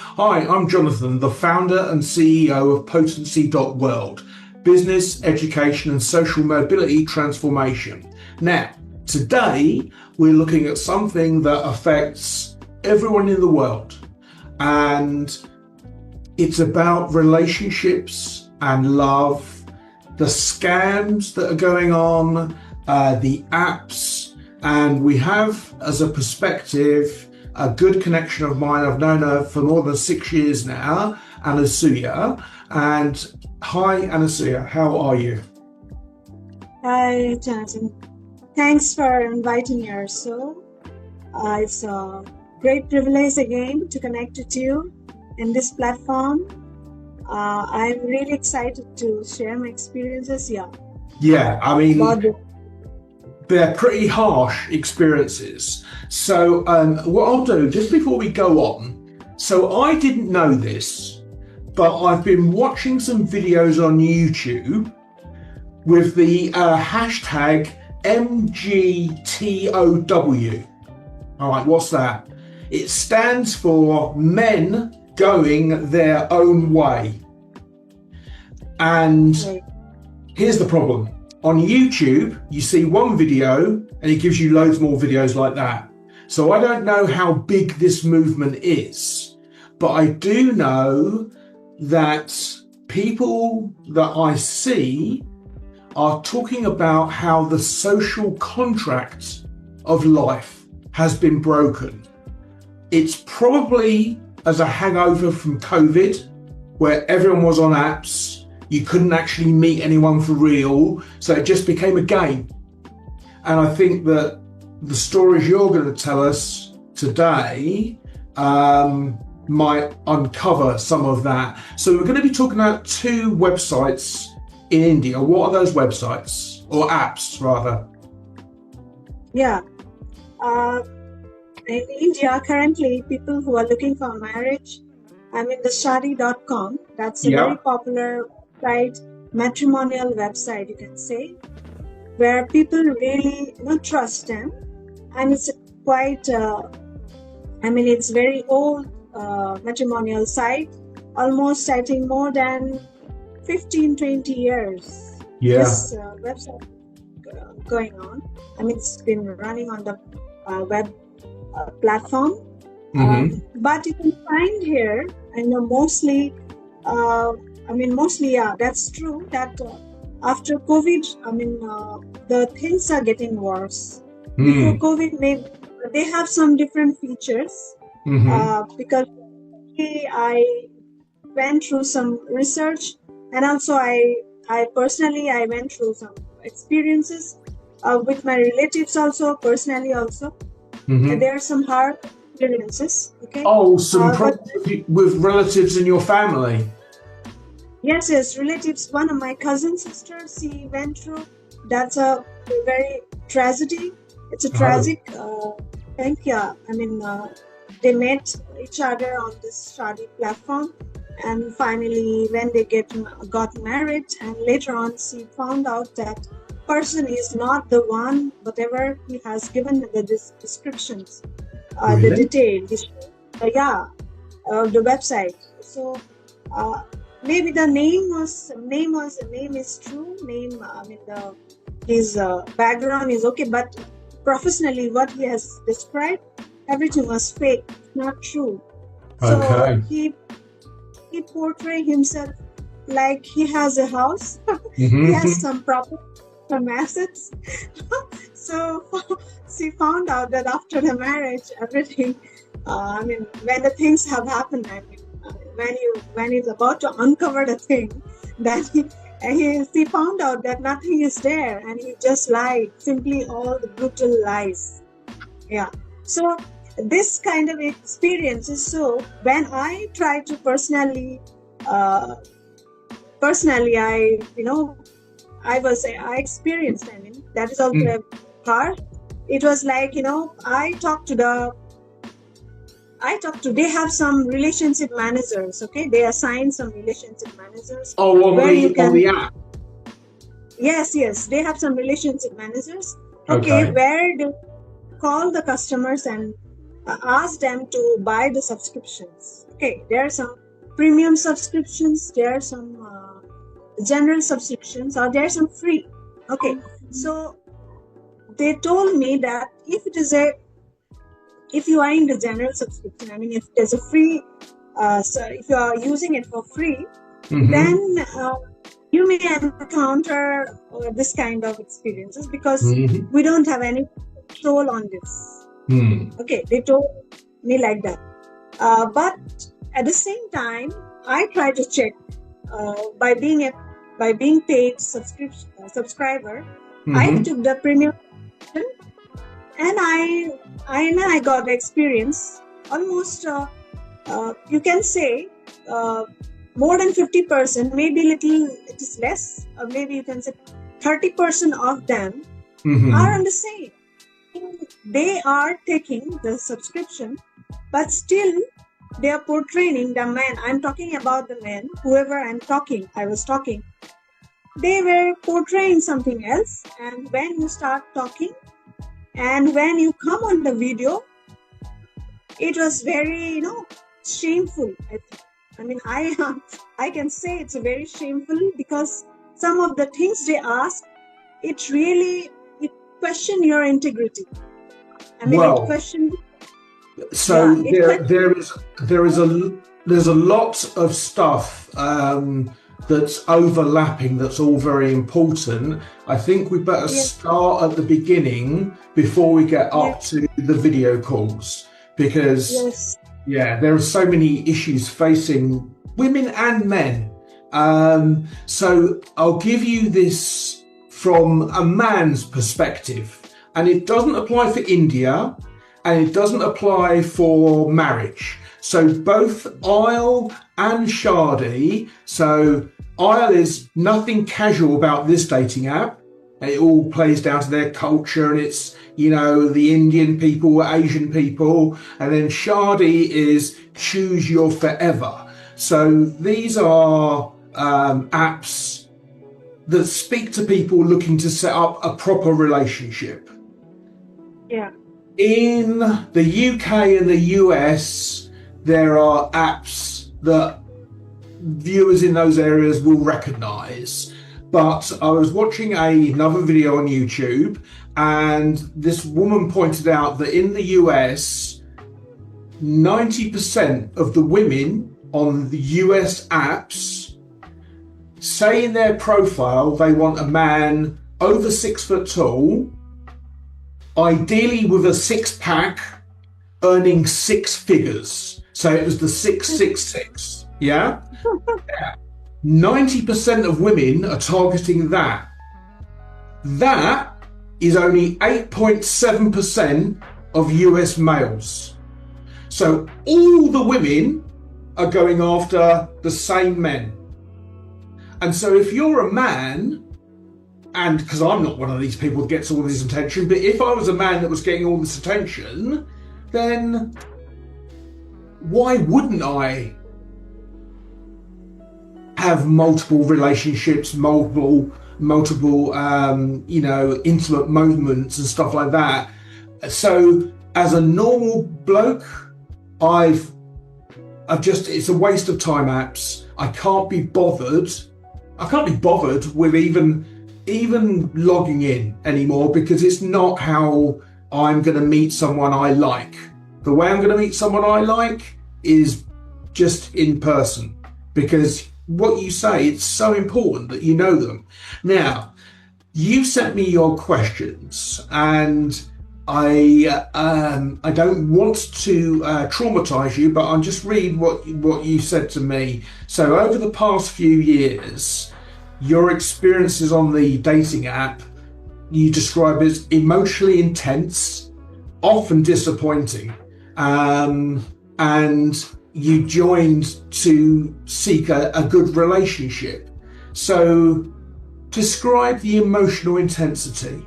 Hi, I'm Jonathan, the founder and CEO of Potency.world, business, education, and social mobility transformation. Now, today we're looking at something that affects everyone in the world, and it's about relationships and love, the scams that are going on, the apps, and we have as a perspective a good connection of mine. I've known her for more than 6 years now, Anusuya. And hi, Anusuya, how are you? Hi, Jonathan. Thanks for inviting me here. It's a great privilege again to connect with you in this platform. I'm really excited to share my experiences. Yeah, I mean, about the they're pretty harsh experiences. So what I'll do, just before we go on, so I didn't know this, but I've been watching some videos on YouTube with the hashtag MGTOW. All right, what's that? It stands for men going their own way. And here's the problem. On YouTube, you see one video and it gives you loads more videos like that. So I don't know how big this movement is, but I do know that people that I see are talking about how the social contract of life has been broken. It's probably as a hangover from COVID, where everyone was on apps. You couldn't actually meet anyone for real, so it just became a game. And I think that the stories you're going to tell us today might uncover some of that. So we're going to be talking about 2 websites in India. What are those websites, or apps rather? In India, currently, people who are looking for marriage, the shadi.com. That's a very popular site, matrimonial website, you can say, where people really trust them. And it's quite, it's very old matrimonial site, almost I think more than 15-20 years. This website going on. It's been running on the web platform. But you can find here, mostly, that's true that after COVID, the things are getting worse. Before COVID, maybe they have some different features because I went through some research, and also I personally went through some experiences with my relatives also, personally also. And there are some hard experiences. Okay. Oh, some problems with relatives in your family. Yes, relatives. One of my cousin sisters, she went through. That's a very tragedy. It's a tragic thing. They met each other on this Shadi platform, and finally, when they got married, and later on, she found out that person is not the one, whatever he has given the descriptions, Really? the detail, the website. So maybe the name is true. His background is okay, but professionally, what he has described, everything was fake, not true. Okay. So he portrayed himself like he has a house, he has some property, some assets. So she found out that after the marriage, everything, when the things have happened, when he's about to uncover the thing, that she found out that nothing is there, and he just lied, simply all the brutal lies. So this kind of experiences. So when I try to personally, I experienced. That is also a part. It was like they have some relationship managers. Okay, they assign some relationship managers. On the app. Yes, they have some relationship managers. Okay, where they call the customers and ask them to buy the subscriptions. Okay, there are some premium subscriptions, there are some general subscriptions, or there are some free. Okay, so they told me that if you are in the general subscription, I mean, if there's a free, so if you are using it for free, then you may encounter this kind of experiences because we don't have any control on this. Okay, they told me like that. But at the same time, I try to check by being paid subscriber. I took the premium subscription, and I got experience almost. You can say more than 50%, maybe it is less, or maybe you can say 30% of them are on the same. They are taking the subscription, but still they are portraying the men. I'm talking about the men, whoever I was talking. They were portraying something else, and when you start talking and when you come on the video, it was very, shameful. I mean, I can say it's very shameful because some of the things they ask, it question your integrity. I mean, it question. So there's a lot of stuff that's overlapping. That's all very important. I think we better start at the beginning before we get up to the video calls, because there are so many issues facing women and men. So I'll give you this from a man's perspective, and it doesn't apply for India, and it doesn't apply for marriage. So both Isle and Shadi. So Isle is nothing casual about this dating app. It all plays down to their culture, and it's, the Indian people, Asian people. And then Shadi is choose your forever. So these are apps that speak to people looking to set up a proper relationship. Yeah. In the UK and the US, there are apps that viewers in those areas will recognize. But I was watching another video on YouTube, and this woman pointed out that in the US, 90% of the women on the US apps say in their profile they want a man over 6 foot tall, ideally with a six-pack, earning 6 figures. So it was the 666, yeah? 90% of women are targeting that. That is only 8.7% of US males. So all the women are going after the same men. And so if you're a man, and because I'm not one of these people that gets all this attention, but if I was a man that was getting all this attention, then why wouldn't I have multiple relationships, multiple intimate moments and stuff like that? So as a normal bloke, it's a waste of time apps. I can't be bothered with even logging in anymore, because it's not how I'm going to meet someone I like. The way I'm going to meet someone I like is just in person, because what you say, it's so important that you know them. Now, you sent me your questions, and I don't want to traumatize you, but I'll just read what you said to me. So over the past few years, your experiences on the dating app, you describe as emotionally intense, often disappointing, and you joined to seek a good relationship. So describe the emotional intensity.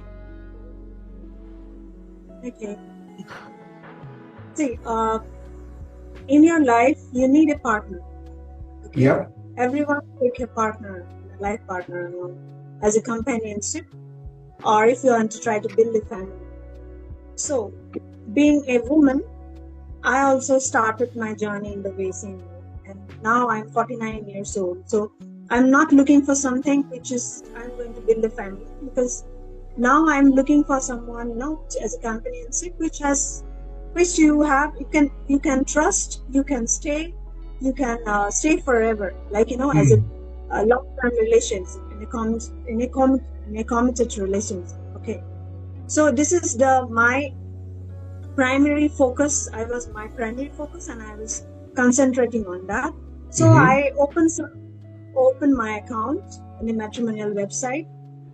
Okay. See, in your life, you need a partner. Okay? Yep. Everyone take a partner, a life partner, as a companionship, or if you want to try to build a family. So, being a woman, I also started my journey in the way same way. And now I'm 49 years old. So I'm not looking for something which is I'm going to build a family, because now I'm looking for someone, as a companionship, which you can trust, you can stay forever, like, as a long-term relationship, in a committed relationship. Okay. So this is my primary focus. My primary focus, and I was concentrating on that. So I opened my account in a matrimonial website.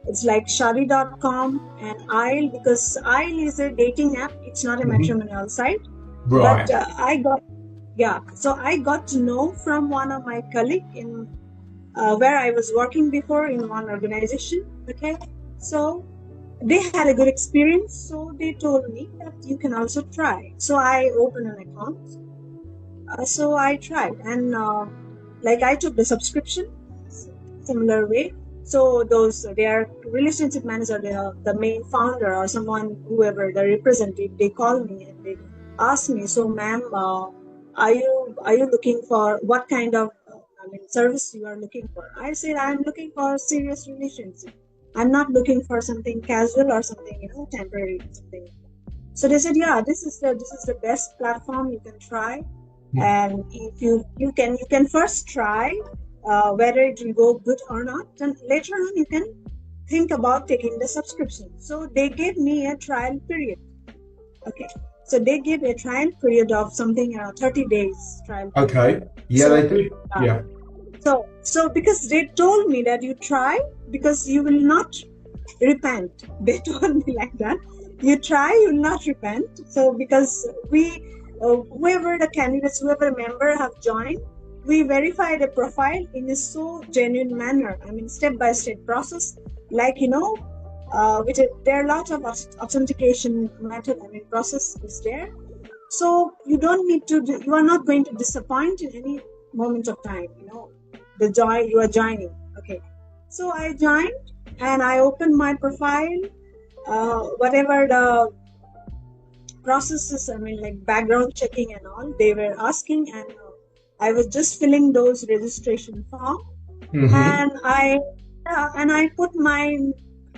It's like shadi.com, and because Isle is a dating app. It's not a matrimonial site. Right. But so I got to know from one of my colleagues in where I was working before in one organization. Okay. So they had a good experience, so they told me that you can also try. So I opened an account. So I tried, and I took the subscription, similar way. So their relationship manager, the main founder or someone, whoever the representative, they called me and they asked me, so ma'am, are you looking for what kind of service you are looking for? I said, I'm looking for a serious relationship. I'm not looking for something casual or something, temporary, something. So they said, yeah, this is the best platform you can try. And if you can first try whether it will go good or not, and later on you can think about taking the subscription. So they gave me a trial period. Okay. So they gave a trial period of something around 30 days trial period. Okay. Yeah, they do. Yeah. So because they told me that you try, because you will not repent. They told me like that. You try, you will not repent. So because whoever the candidates, whoever member have joined, we verified a profile in a so genuine manner. Step-by-step process, like, there are lots of authentication method, process is there. So you don't need to, you are not going to disappoint in any moment of time, you are joining. Okay. So I joined and I opened my profile, whatever the processes, like background checking and all, they were asking, and I was just filling those registration form, and I put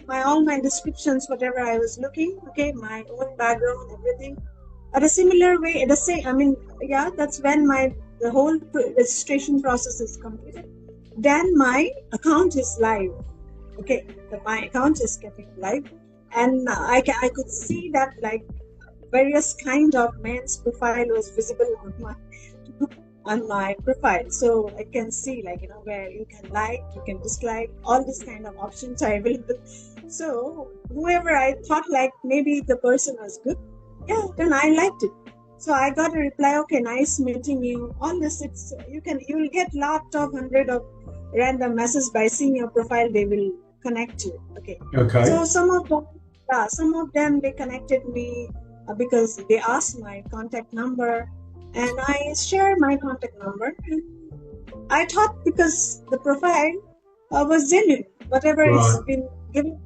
all my descriptions, whatever I was looking, okay, my own background, everything. At a similar way, that's when the whole registration process is completed. Then my account is live. Okay, my account is getting live, and I could see that like various kind of men's profile was visible on my profile. So I can see, like, where you can like, you can dislike, all these kind of options are available. So whoever I thought like maybe the person was good, yeah, then I liked it. So I got a reply, okay, nice meeting you. All this, you will get lot of hundred of random messages by seeing your profile. They will connect you. Okay. So some of them they connected me because they asked my contact number, and I shared my contact number. I thought because the profile was genuine, whatever it's been given.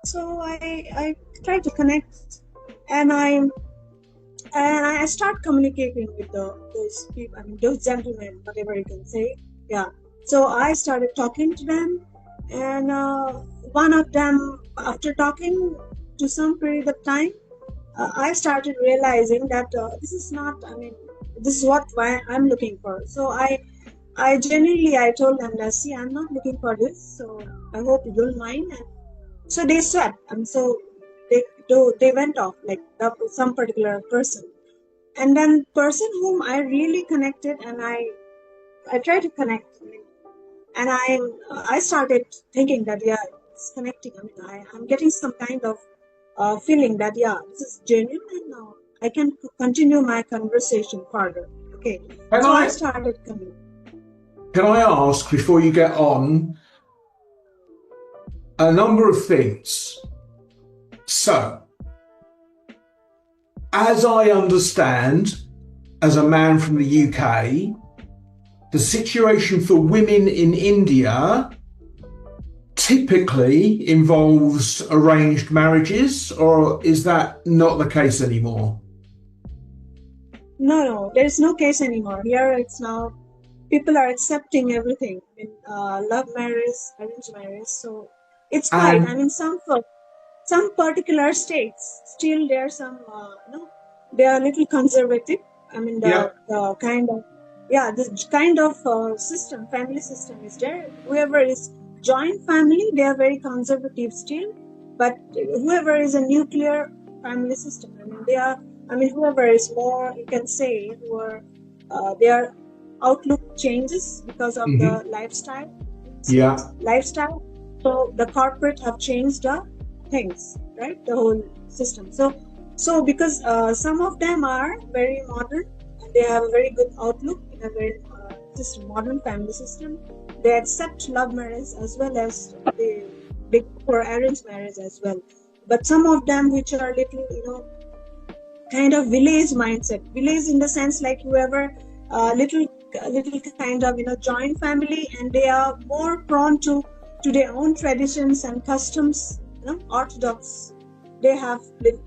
So I tried to connect, and I start communicating with those people, those gentlemen, whatever you can say. Yeah. So I started talking to them, and one of them, after talking to some period of time, I started realizing that this is not, this is what I'm looking for. So I genuinely, I told them that, see, I'm not looking for this, so I hope you don't mind. And so they swept, and so they went off, like some particular person. And then person whom I really connected, and I tried to connect, and I started thinking that, yeah, it's connecting. I'm getting some kind of feeling that, yeah, this is genuine, and I can continue my conversation further. Okay. So I started coming. Can I ask, before you get on, a number of things? So, as I understand, as a man from the UK, the situation for women in India typically involves arranged marriages, or is that not the case anymore? No, there's no case anymore. Here it's now people are accepting everything in love marriage, arranged marriage. So it's quite. I And mean, some particular states still there are some they are a little conservative. I mean yeah, the kind of this kind of system, family system is there. Whoever is joint family, they are very conservative still. But whoever is a nuclear family system, whoever is more, you can say, who are their outlook changes because of hmm, the lifestyle. yeah, Lifestyle. So the corporate have changed the things, right? The whole system. So because some of them are very modern, and they have a very good outlook in a very modern family system. They accept love marriage as well as they go for arranged marriage as well. But some of them which are little, kind of village mindset, village in the sense like whoever little kind of joint family, and they are more prone to their own traditions and customs, orthodox. They have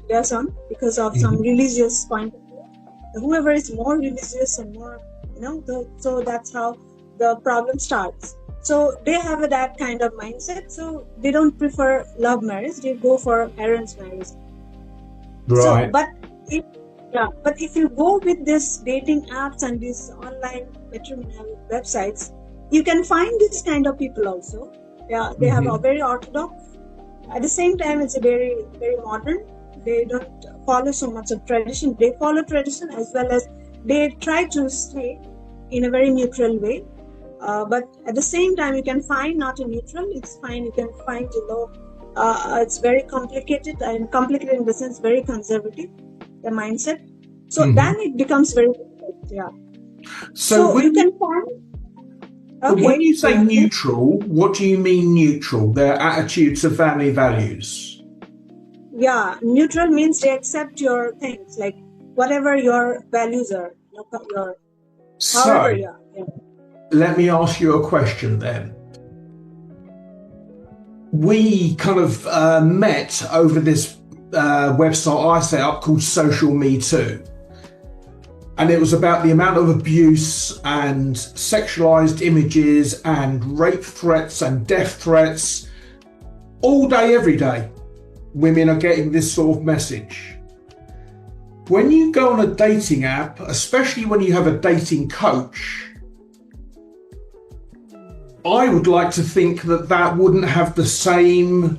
their son because of some hmm, religious point of view. Whoever is more religious and more, so that's how the problem starts. So they have that kind of mindset. So they don't prefer love marriage. They go for arranged marriage. So, right, but if you go with this dating apps and these online matrimonial websites, you can find this kind of people also. Yeah, they have a hmm, very orthodox. At the same time, it's a very, very modern. They don't follow so much of tradition. They follow tradition as well as they try to stay in a very neutral way. But at the same time, you can find not a neutral. It's fine. You can find, it's very complicated, and complicated in the sense very conservative, the mindset. So hmm. then it becomes very difficult. Yeah. So So you can find, when okay, you say go ahead. neutral, what do you mean neutral? Their attitude to family values. Yeah, neutral means they accept your things, like whatever your values are, your however, So yeah. let me ask you a question then. We kind of met over this website I set up called SocialMeToo. And it was about the amount of abuse and sexualized images and rape threats and death threats all day, every day. Women are getting this sort of message. When you go on a dating app, especially when you have a dating coach, I would like to think that that wouldn't have the same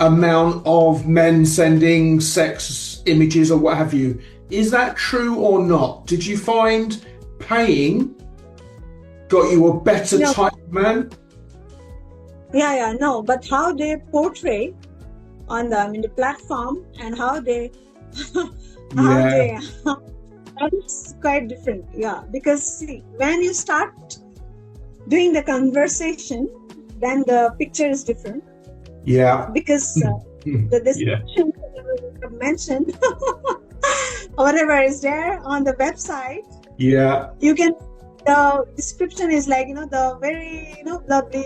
amount of men sending sex images or what have you. Is that true or not? Did you find paying got you a better No, type of man? no, but how they portray on the platform and how they how Yeah, they it's quite different. Yeah, because see, when you start doing the conversation, then the picture is different yeah, because the yeah, description that you mentioned, whatever is there on the website, yeah. you can. The description is like the very lovely,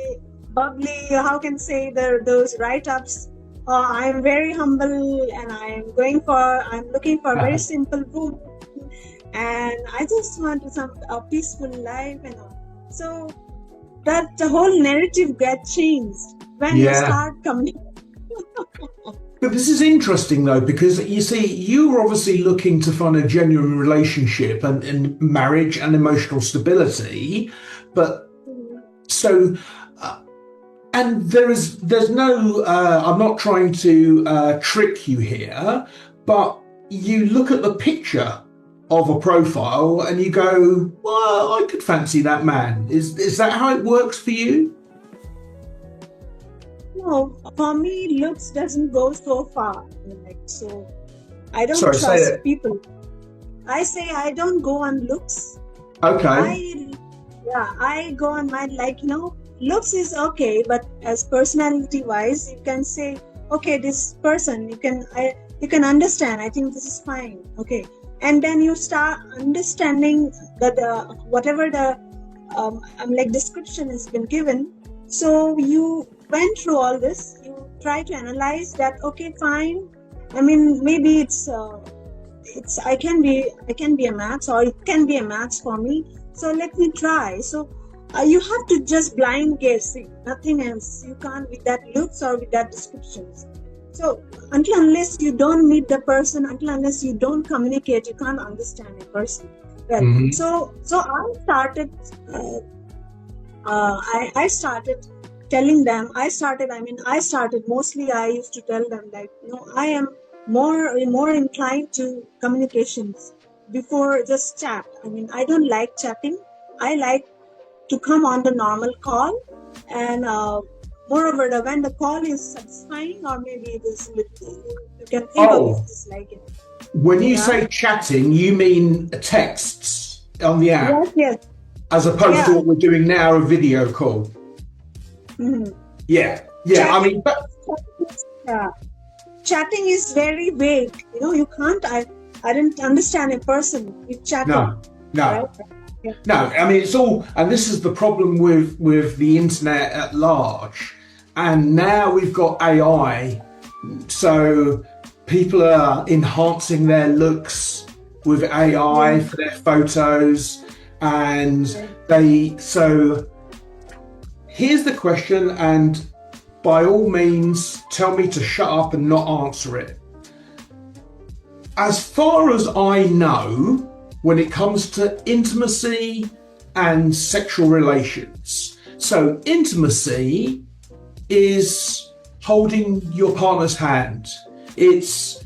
bubbly. How can say those write-ups? I am very humble, and I'm looking for a very simple woman, and I just want a peaceful life and all. So that the whole narrative gets changed when you Yeah. start coming. But this is interesting though, because you see, you were obviously looking to find a genuine relationship and marriage and emotional stability. But so, and there's no, I'm not trying to trick you here, but you look at the picture of a profile and you go, well, I could fancy that man. Is that how it works for you? No, for me, looks doesn't go so far. So I don't Sorry, say trust it. people. I say I don't go on looks. Okay. I go on my looks is okay, but as personality wise, you can say, okay, this person you can understand. I think this is fine. Okay, and then you start understanding that whatever the description has been given. So you went through all this. You try to analyze that. Okay, fine. I mean, maybe I can be a match, or it can be a match for me. So let me try. So you have to just blind guessing, nothing else. You can't with that looks or with that descriptions. So until unless you don't meet the person, until unless you don't communicate, you can't understand a person. Well, so I started. I started telling them. I started mostly. I used to tell them like, I am more inclined to communications before just chat. I don't like chatting. I like to come on the normal call, and moreover, when the call is satisfying, or maybe it is little, you can think of it just like it. When you say chatting, you mean texts on the app? Yes. As opposed to what we're doing now, a video call. Yeah. Chatting, chatting is very vague. You can't. I didn't understand a person with chatting. No. Right? No, it's all, and this is the problem with the internet at large. And now we've got AI, so people are enhancing their looks with AI for their photos, and so here's the question, and by all means, tell me to shut up and not answer it. As far as I know, when it comes to intimacy and sexual relations. So intimacy is holding your partner's hand. It's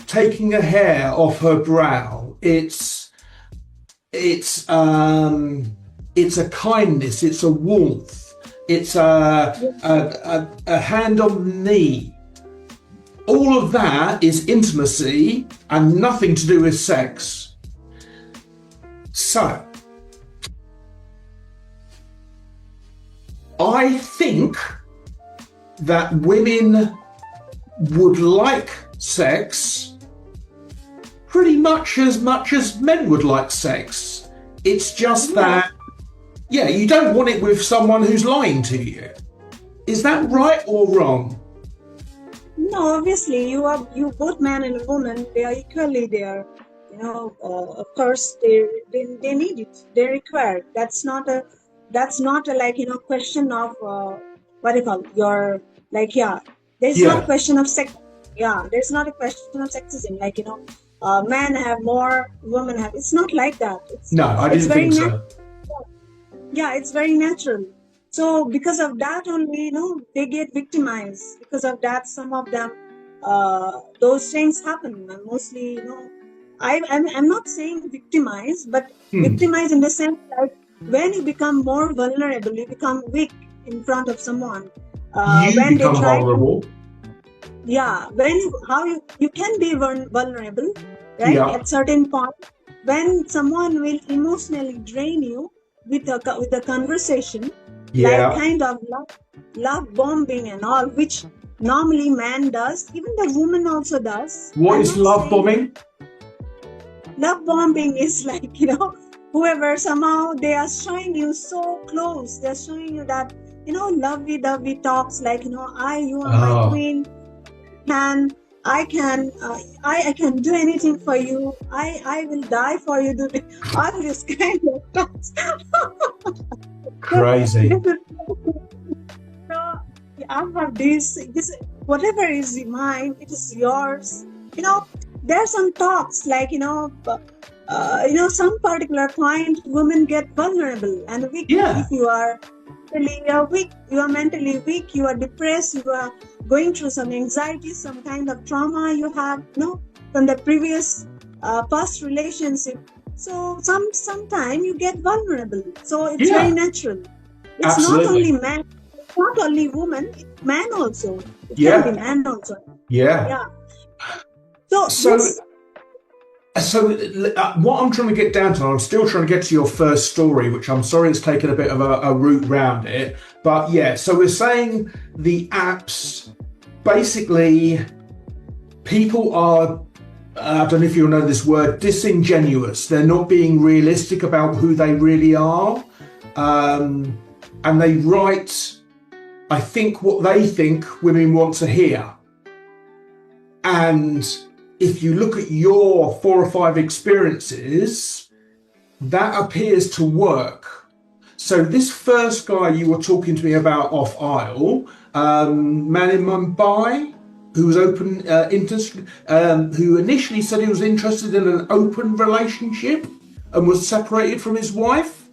taking a hair off her brow. It's a kindness. It's a warmth. It's a hand on the knee. All of that is intimacy and nothing to do with sex. So, I think that women would like sex pretty much as men would like sex. It's just that, you don't want it with someone who's lying to you. Is that right or wrong? No, obviously, you both man and woman, they are equally there. Of course, they need it. They require it. That's not a question of what do you call it? There's not a question of sex. There's not a question of sexism. Men have more, women have. It's not like that. I didn't think so. Yeah, it's very natural. So because of that only, they get victimized. Because of that, some of them, those things happen. And mostly, I'm not saying victimize, but victimize in the sense that when you become more vulnerable, you become weak in front of someone. When become vulnerable. When you can be vulnerable, right? At certain point, when someone will emotionally drain you with a conversation, like kind of love bombing and all, which normally man does, even the woman also does. What is love bombing? Love bombing is like, whoever somehow they are showing you so close. They're showing you that, lovey-dovey talks like, you are my queen, and I can do anything for you. I will die for you. All this kind of talks. Crazy. So I have this, whatever is mine, it is yours. There are some talks like, some particular point, women get vulnerable and weak. If you are mentally weak, you are depressed, you are going through some anxiety, some kind of trauma you have, from the previous past relationship. So sometime you get vulnerable. So it's very natural. It's Absolutely. Not only man, it's not only woman, it's man also. It can be man also. So what I'm trying to get down to, I'm still trying to get to your first story, which I'm sorry it's taken a bit of a route round it. But so we're saying the apps, basically, people are, I don't know if you'll know this word, disingenuous. They're not being realistic about who they really are. And they write, I think, what they think women want to hear. And if you look at your 4 or 5 experiences, that appears to work. So this first guy you were talking to me about off aisle, man in Mumbai, who was who initially said he was interested in an open relationship and was separated from his wife.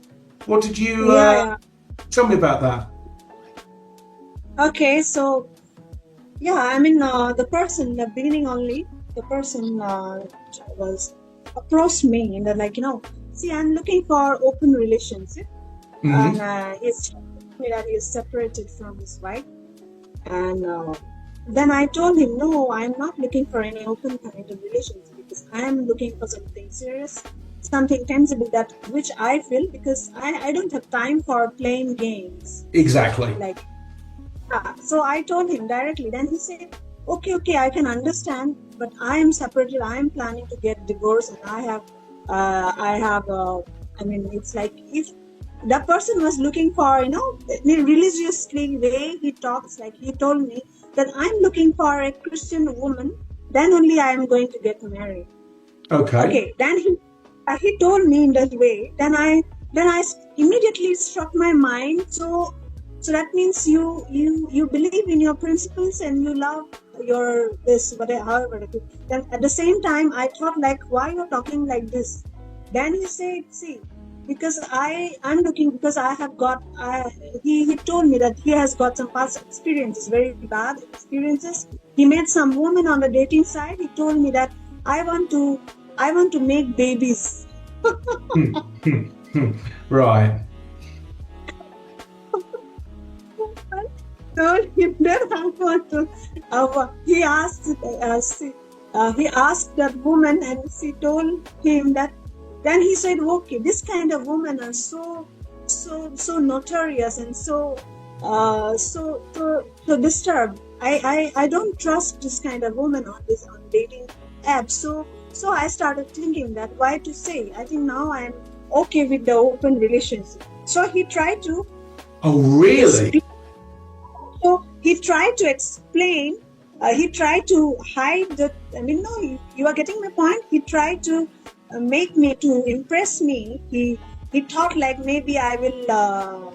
What did you tell me about that? Okay, so the person, the beginning only, the person was approached me and they're like, see, I'm looking for open relationship. And he's told me that he's separated from his wife. And then I told him, no, I'm not looking for any open kind of relationship because I am looking for something serious, something tangible, that which I feel, because I don't have time for playing games. Exactly. So I told him directly. Then he said, okay, I can understand, but I am separated. I am planning to get divorced, and it's like, if the person was looking for, religiously way he talks, like he told me that I'm looking for a Christian woman, then only I am going to get married. Okay. Then he told me in that way. Then I immediately struck my mind. So that means you believe in your principles and you love your this whatever. However, then at the same time I thought, like, why you're talking like this? Then he said, see, because I'm looking, because I have got, he told me that he has got some past experiences, very bad experiences. He met some woman on the dating side. He told me that I want to make babies. Right. So then he asked that woman, and she told him that. Then he said, okay, this kind of women are so notorious and so disturbed. I don't trust this kind of woman on dating apps. So I started thinking that why to say. I think now I'm okay with the open relationship. So he tried to. Oh, really? So he tried to explain. He tried to hide that. No, you are getting my point. He tried to make me, to impress me. He thought like maybe I will.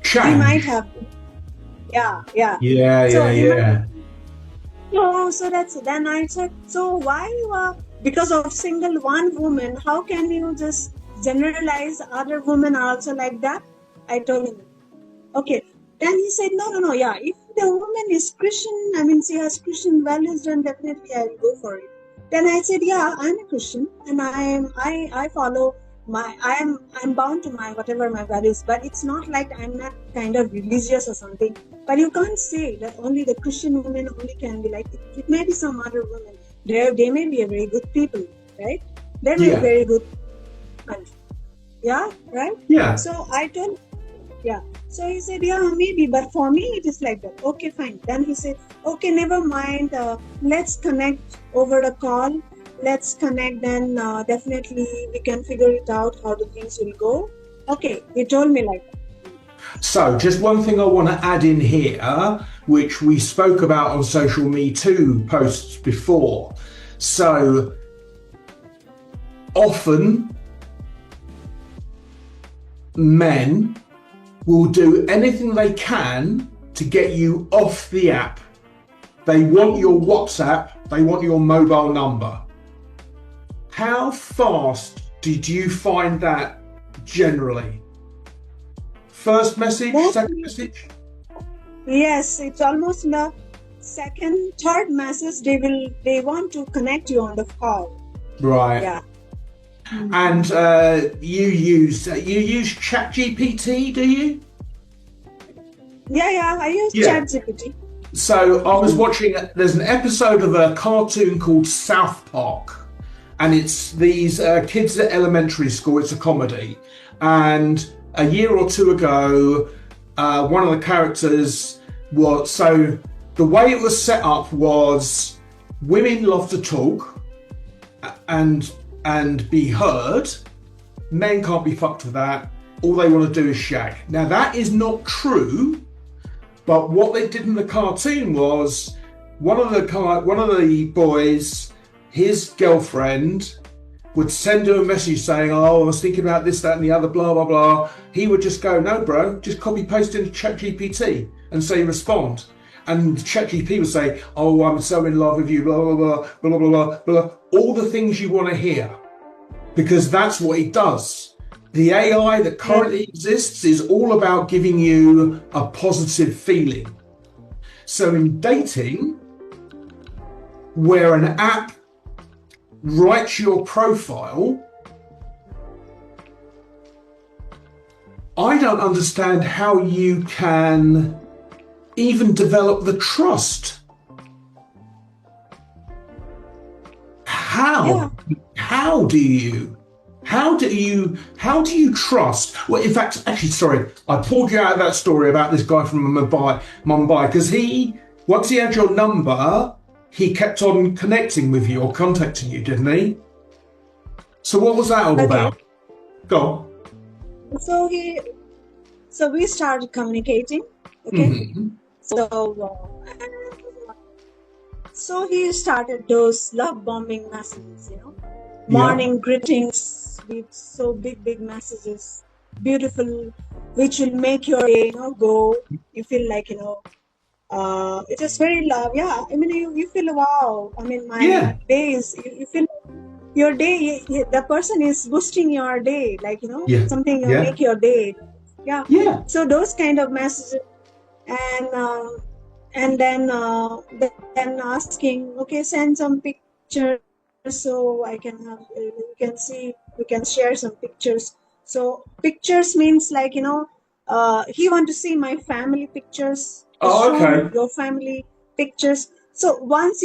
Change. He might have. Yeah. So that's it. Then I said, so why you are, because of single one woman, how can you just generalize other women are also like that? I told him. Okay. Then he said, no. Yeah, if the woman is Christian, she has Christian values, then definitely I will go for it. Then I said, yeah, I'm a Christian, and I follow I'm bound to my whatever my values, but it's not like I'm not kind of religious or something. But you can't say that only the Christian women only can be like it. It may be some other women. They may be a very good people, right? They may be very good country. Yeah, right? Yeah. So I told. Yeah. So he said, yeah, maybe, but for me it is like that. Okay, fine. Then he said, okay, never mind. Let's connect over the call. Let's connect. Then definitely we can figure it out how the things will go. Okay, he told me like that. So just one thing I want to add in here, which we spoke about on SocialMeToo posts before. So often men will do anything they can to get you off the app. They want your WhatsApp, they want your mobile number. How fast did you find that generally? First message, second message? Yes, it's almost the second, third message. They want to connect you on the call. Right. Yeah. And you use ChatGPT, do you? Yeah, I use ChatGPT. So I was watching, there's an episode of a cartoon called South Park, and it's these kids at elementary school. It's a comedy. And a year or two ago, one of the characters was, so the way it was set up was women love to talk and be heard. Men can't be fucked with that. All they want to do is shag. Now that is not true, but what they did in the cartoon was one of the boys his girlfriend would send him a message saying, oh, I was thinking about this, that, and the other, blah, blah, blah. He would just go, no, bro, just copy paste into ChatGPT and say respond. And ChatGPT would say, oh, I'm so in love with you, blah, blah, blah, blah, blah, blah, blah. All the things you want to hear, because that's what it does. The AI that currently exists is all about giving you a positive feeling. So in dating, where an app writes your profile, I don't understand how you can even develop the trust. How do you trust? Well, in fact, actually, sorry, I pulled you out of that story about this guy from Mumbai, because once he had your number, he kept on connecting with you or contacting you, didn't he? So what was that all about? Go on. So we started communicating, okay? So he started those love bombing messages, morning greetings with so big messages, beautiful, which will make your day, go. You feel like, it is very love. Yeah, I mean, you feel, wow. I mean, my days, you feel your day, the person is boosting your day, like, something make your day. Yeah. So those kind of messages, and then asking, okay, send some pictures so I can have, we can share some pictures. So pictures means like, he want to see my family pictures. Oh, okay. Your family pictures. So once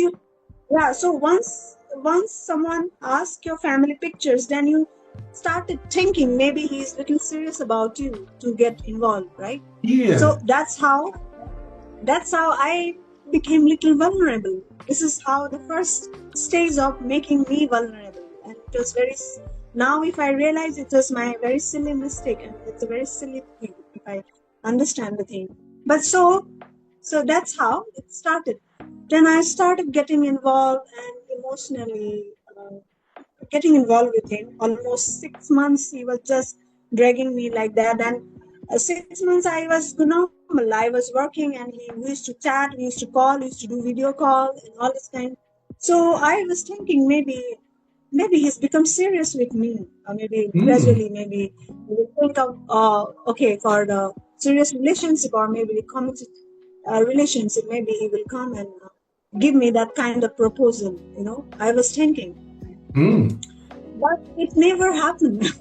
someone asks your family pictures, then you started thinking maybe he's a little serious about you to get involved, right? Yeah. So that's how I became little vulnerable. This is how the first stage of making me vulnerable. And it was now if I realize it was my very silly mistake, and it's a very silly thing if I understand the thing. But so that's how it started. Then I started getting involved and emotionally getting involved with him. Almost 6 months he was just dragging me like that. And 6 months I was normal. I was working and we used to chat, we used to call, we used to do video call and all this kind. So I was thinking maybe he's become serious with me, or maybe gradually, maybe we will think of okay, for the serious relationship, or maybe the committed relationship, maybe he will come and give me that kind of proposal. I was thinking, but it never happened.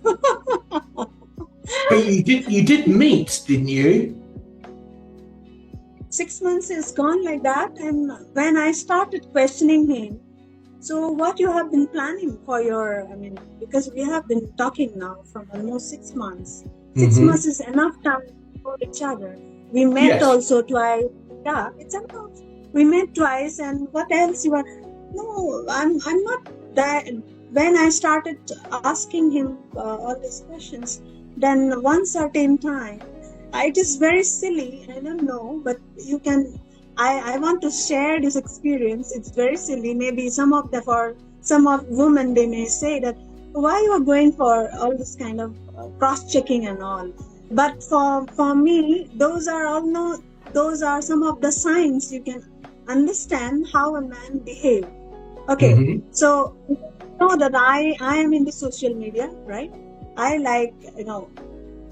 But you did meet, didn't you? 6 months is gone like that, and when I started questioning him, so what you have been planning for your, because we have been talking now from almost 6 months. 6 months is enough time for each other. We met also twice. Yeah, it's enough. We met twice, and what else you want? No, I'm not that. When I started asking him all these questions, then one certain time, it is very silly, I don't know, but you can, I want to share this experience. It's very silly. Maybe some of women, they may say that, why you are going for all this kind of cross-checking and all. But for me, those are some of the signs you can understand how a man behaves. Okay, so you know that I am in the social media, right? I like,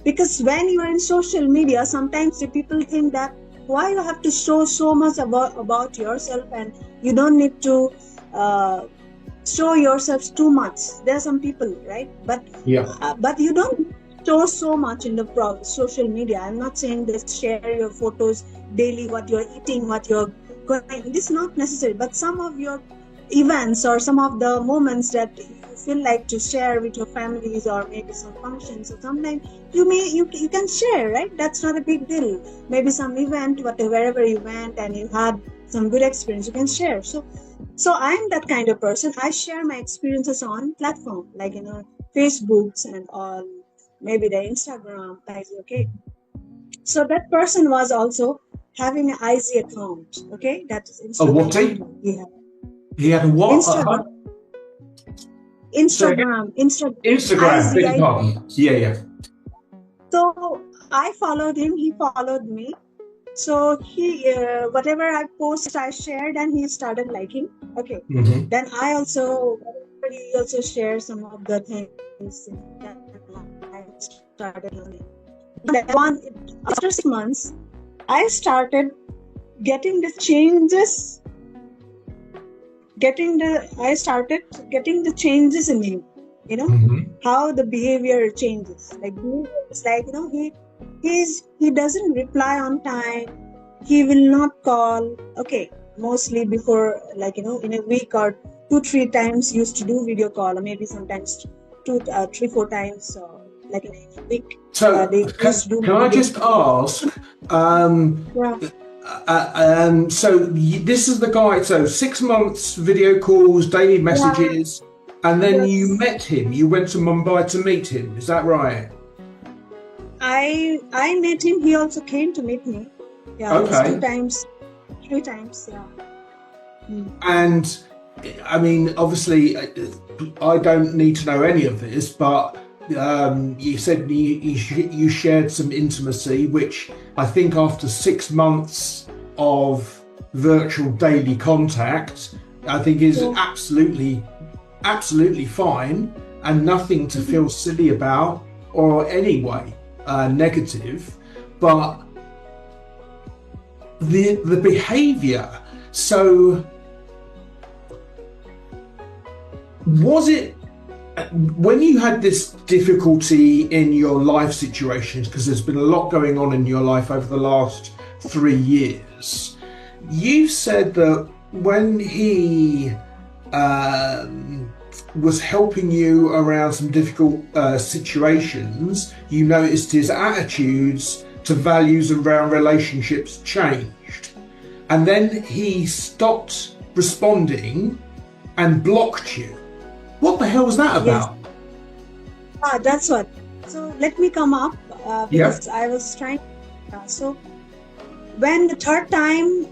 because when you are in social media, sometimes the people think that why you have to show so much about yourself, and you don't need to show yourself too much. There are some people, right? But you don't show so much in the social media. I'm not saying that share your photos daily, what you're eating, what you're going. This is not necessary, but some of your events or some of the moments that you feel like to share with your families, or maybe some functions, or sometimes you can share, right? That's not a big deal. Maybe some event, wherever you went and you had some good experience, you can share. So I'm that kind of person. I share my experiences on platform like Facebooks and all, maybe the Instagram, okay. So that person was also having an IZ account, okay? That is Instagram. A what? He had a what? Instagram. Instagram. Instagram, big pardon. Yeah. So I followed him, he followed me. So he, whatever I post, I shared, and he started liking. Okay. Mm-hmm. Then he also shared some of the things that I started learning. After 6 months, I started getting the changes. I started getting the changes in him. How the behavior changes. Like it's like he doesn't reply on time. He will not call. Okay, mostly before, like in a week or 2-3 times used to do video call, or maybe sometimes 3-4 times, like in a week. So can I just ask? So this is the guy. So 6 months video calls, daily messages, and then you met him. You went to Mumbai to meet him. Is that right? I met him. He also came to meet me. Yeah. Okay. 3 times. Yeah. And I mean, obviously, I don't need to know any of this, but you said you shared some intimacy, which I think after 6 months of virtual daily contact, I think is absolutely fine, and nothing to feel silly about or anyway negative. But the behavior, so was it when you had this difficulty in your life situations, because there's been a lot going on in your life over the last 3 years, you said that when he was helping you around some difficult situations, you noticed his attitudes to values around relationships changed, and then he stopped responding and blocked you. What the hell was that about? Yes. That's what. So let me come up because I was trying. So when the third time,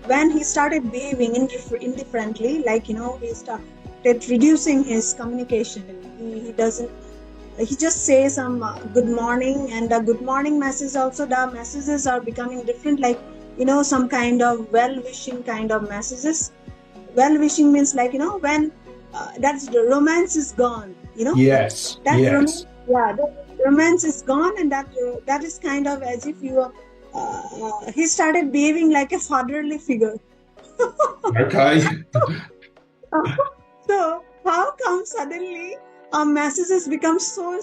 when he started behaving indifferently, like he started reducing his communication. He just says some good morning, and the good morning message also, the messages are becoming different, like some kind of well-wishing kind of messages. Well-wishing means like when that's the romance is gone. Yes. Romance, the romance is gone, and that is kind of as if you he started behaving like a fatherly figure. Okay. So how come suddenly our messages become so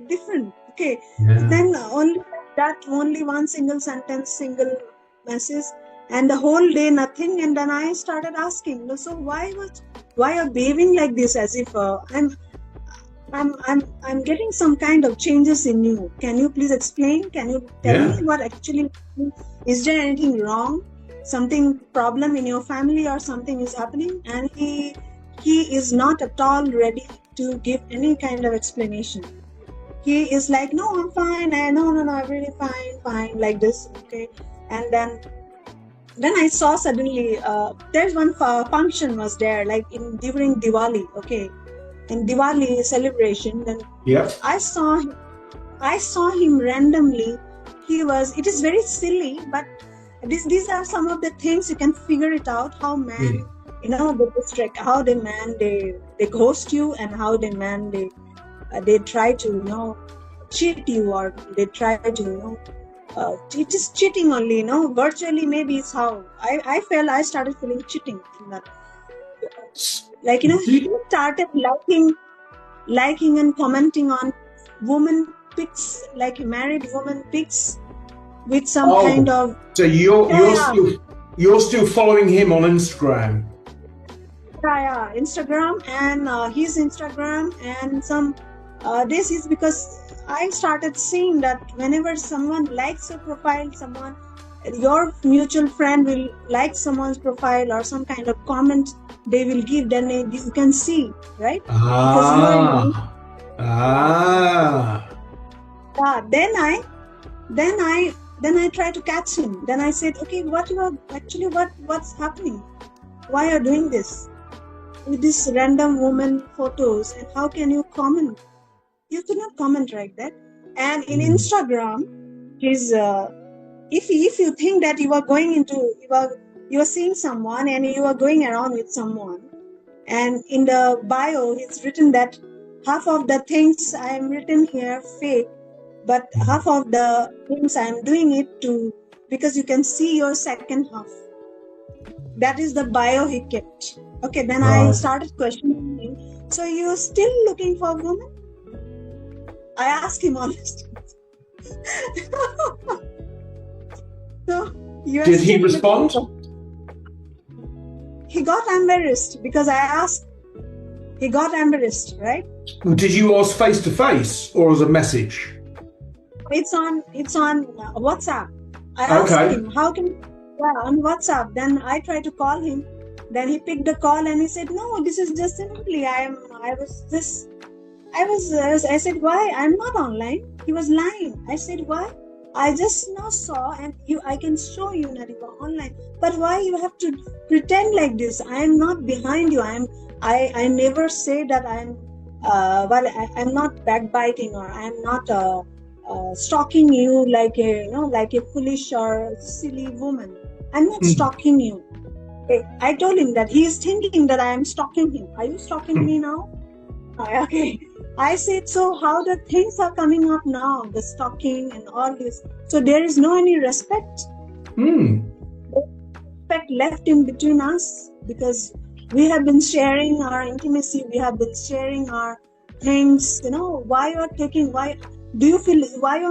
different? Okay. Yeah. Then only one single sentence, single message, and the whole day nothing. And then I started asking, so why are behaving like this, as if I'm getting some kind of changes in you. Can you please explain? Can you tell me what actually is there anything wrong? Something problem in your family or something is happening? And he is not at all ready to give any kind of explanation. He is like, no, I'm fine. No, I'm really fine, like this. Okay. And then I saw suddenly there's one function was there, like during Diwali. Okay. In Diwali celebration, then I saw him randomly. It is very silly, but these are some of the things you can figure it out, how man, how the man they ghost you, and how the man they try to cheat you, or they try to it is cheating only, virtually. Maybe it's how I started feeling cheating in that. Like he started liking and commenting on woman pics, like married woman pics, with some kind of. So you're still following him on Instagram? Yeah, Instagram, and his Instagram, and some this is because I started seeing that whenever someone likes a profile, your mutual friend will like someone's profile or some kind of comment they will give, then you can see, right? Then I try to catch him. Then I said, okay, what's happening? Why are you doing this? with this random woman photos, and how can you comment? You cannot comment like that. And in Instagram, is if you think that you are going into you are seeing someone and you are going around with someone, and in the bio it's written that half of the things I am written here fake, but half of the things I am doing it to because you can see your second half. That is the bio he kept. Okay, then I started questioning him. So you're still looking for a woman? I asked him honestly. So did he respond? He got embarrassed because I asked. He got embarrassed, right? Did you ask face to face or as a message? It's on WhatsApp. I asked him, how can on WhatsApp. Then I tried to call him. Then he picked the call and he said, no, this is just simply I said, why? I'm not online. He was lying. I said, why? I just now saw and I can show you that you are online. But why you have to pretend like this? I am not behind you. I never say that I'm I'm not backbiting or I'm not stalking you like a foolish or silly woman. I'm not stalking you. I told him that he is thinking that I am stalking him. Are you stalking me now? Okay. I said, so how the things are coming up now, the stalking and all this. So there is no any respect. Respect left in between us because we have been sharing our intimacy. We have been sharing our things. Why you're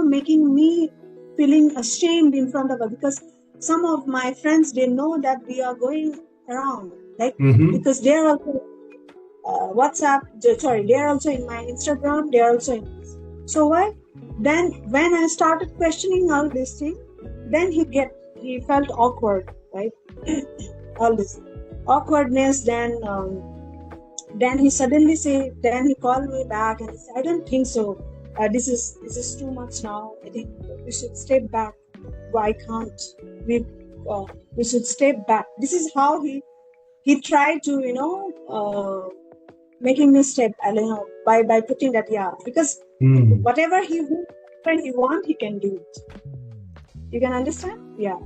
making me feeling ashamed in front of her? Because some of my friends, they know that we are going around, because they're also WhatsApp, they're also in my Instagram, they're also in this. So why? Then when I started questioning all this thing, then he felt awkward, right? All this awkwardness, then he suddenly then he called me back and he said, I don't think so. This is too much now. I think we should step back. Why can't we should step back? This is how he tried to making me step by putting that because whatever he want he can do it. You can understand?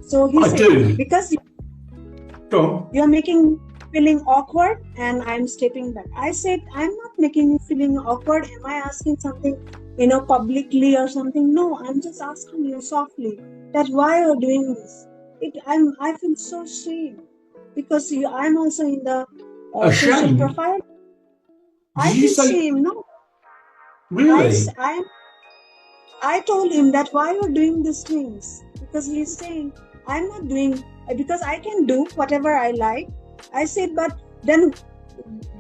So he said, because you are making me feeling awkward and I'm stepping back. I said, I'm not making you feeling awkward. Am I asking something publicly or something? No, I'm just asking you softly that why you're doing this. I feel so ashamed because I'm also in the social profile. I feel shame. No. Really? I told him that why you're doing these things, because he's saying I'm not doing, because I can do whatever I like. I said, but then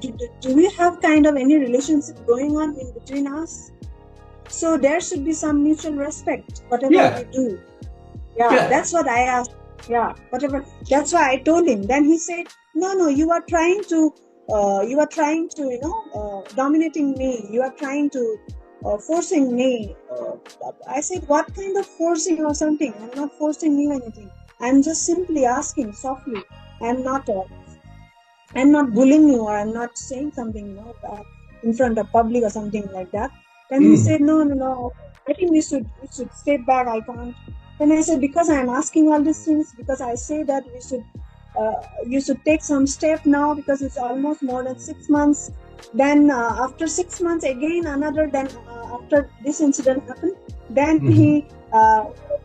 do we have kind of any relationship going on in between us? So there should be some mutual respect, whatever we do. That's what I asked. Whatever. That's why I told him. Then he said, no, you are trying to dominating me. You are trying to forcing me. I said, what kind of forcing or something? I'm not forcing you anything. I'm just simply asking softly. I'm not bullying you, or I'm not saying something, in front of public or something like that. Then he said, no. I think we should step back. I can't. Then I said, because I'm asking all these things, because I say that you should take some step now, because it's almost more than 6 months. Then after 6 months again after this incident happened, then he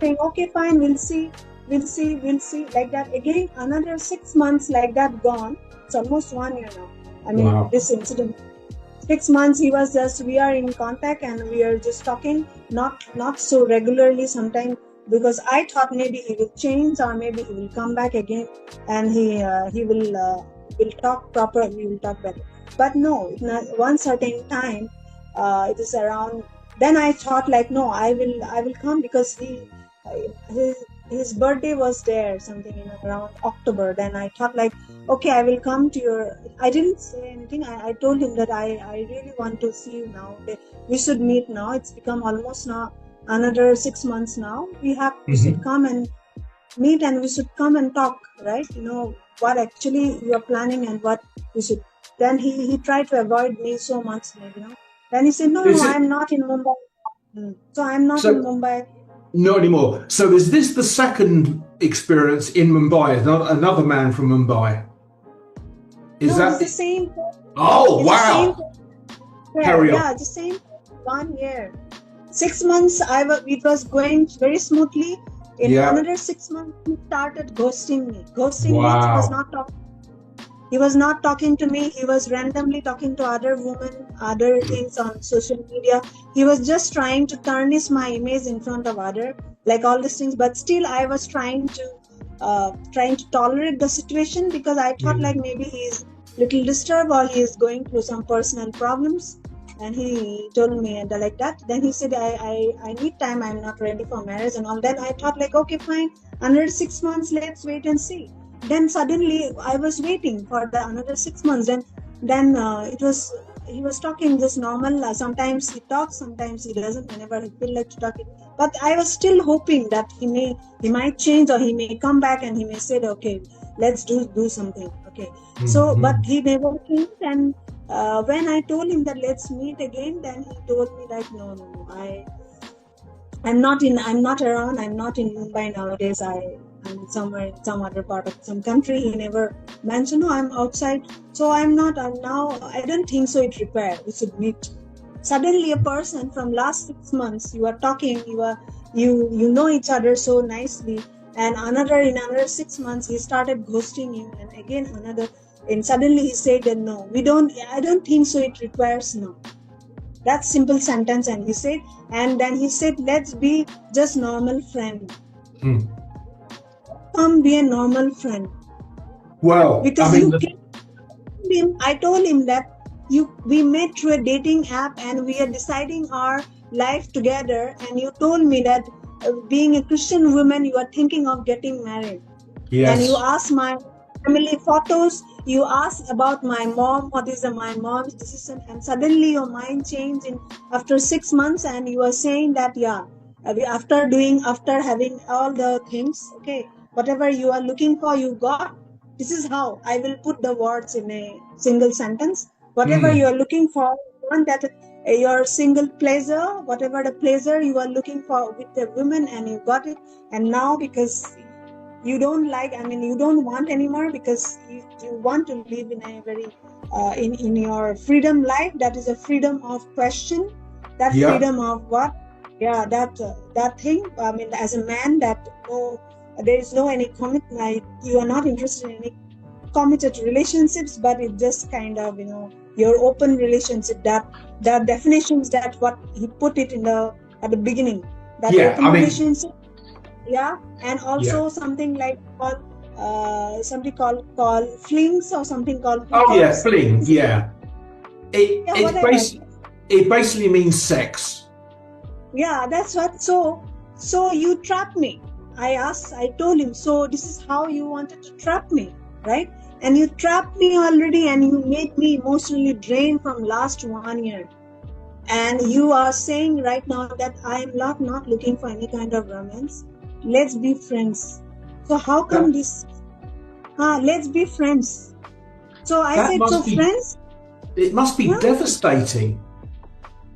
saying, okay, fine, we'll see like that. Again another 6 months like that gone. It's almost 1 year now. I mean, this incident, 6 months we are in contact and we are just talking, not so regularly sometimes, because I thought maybe he will change or maybe he will come back again and he will talk proper, we will talk better. But no, one certain time, it is around, then I thought no, I will come, because his birthday was there, something around October. Then I thought okay, I will come to I didn't say anything. I told him that I really want to see you now. We should meet now. It's become almost now another 6 months now. We should come and meet, and we should come and talk, right? What actually you are planning and what we should then he tried to avoid me so much, Then he said, no, I'm not in Mumbai. So I'm not in Mumbai. Not anymore. So is this the second experience in Mumbai? Another man from Mumbai? It's the same. Oh, wow. Carry on. Yeah, the same 1 year. 6 months, it was going very smoothly. In another 6 months, he started ghosting me. Ghosting means he was not talking to me. He was randomly talking to other women, other things on social media. He was just trying to tarnish my image in front of other, like all these things. But still, I was trying to tolerate the situation, because I thought like maybe he's little disturbed or he is going through some personal problems. And he told me like that. Then he said, I need time. I'm not ready for marriage and all that. I thought like, okay, fine. Another 6 months, let's wait and see. Then suddenly I was waiting for another 6 months. Then he was talking just normal. Sometimes he talks, sometimes he doesn't. Whenever he feel like to talk, but I was still hoping that he might change, or he may come back and he may say, okay, let's do something. Okay. So, but he never came. And when I told him that let's meet again, then he told me like, no, I'm not around. I'm not in Mumbai nowadays. I'm somewhere in some other part of some country. He never mentioned, no, I'm outside. So I'm now, I don't think so it required. We should meet. Suddenly a person from last 6 months, you are talking, you know each other so nicely. And in another 6 months, he started ghosting you. And again, and suddenly he said that no, I don't think so it requires now. That simple sentence. And he said, let's be just normal friend. Come be a normal friend. Well, because I told him that we met through a dating app and we are deciding our life together. And you told me that being a Christian woman, you are thinking of getting married. Yes. And you asked my family photos. You asked about my mom, what is my mom's decision, and suddenly your mind changed after 6 months, and you are saying that after having all the things, okay, whatever you are looking for, you got. This is how I will put the words in a single sentence. Whatever you are looking for, you want that your single pleasure, whatever the pleasure you are looking for with the woman, and you got it. And now because you don't you don't want anymore, because you want to live in a very in your freedom life. That is a freedom of question, that freedom of what that thing. As a man, that there is no any commitment. You are not interested in any committed relationships, but it just kind of your open relationship. That definitions, that what he put it at the beginning, that open relationship. And also something like something called flings, or something called fling. It basically means sex. That's what. So you trapped me. I told him, so this is how you wanted to trap me, right? And you trapped me already, and you made me emotionally drained from last 1 year. And you are saying right now that I am not looking for any kind of romance. Let's be friends. So how come this? Let's be friends. So I said, so friends? It must be devastating.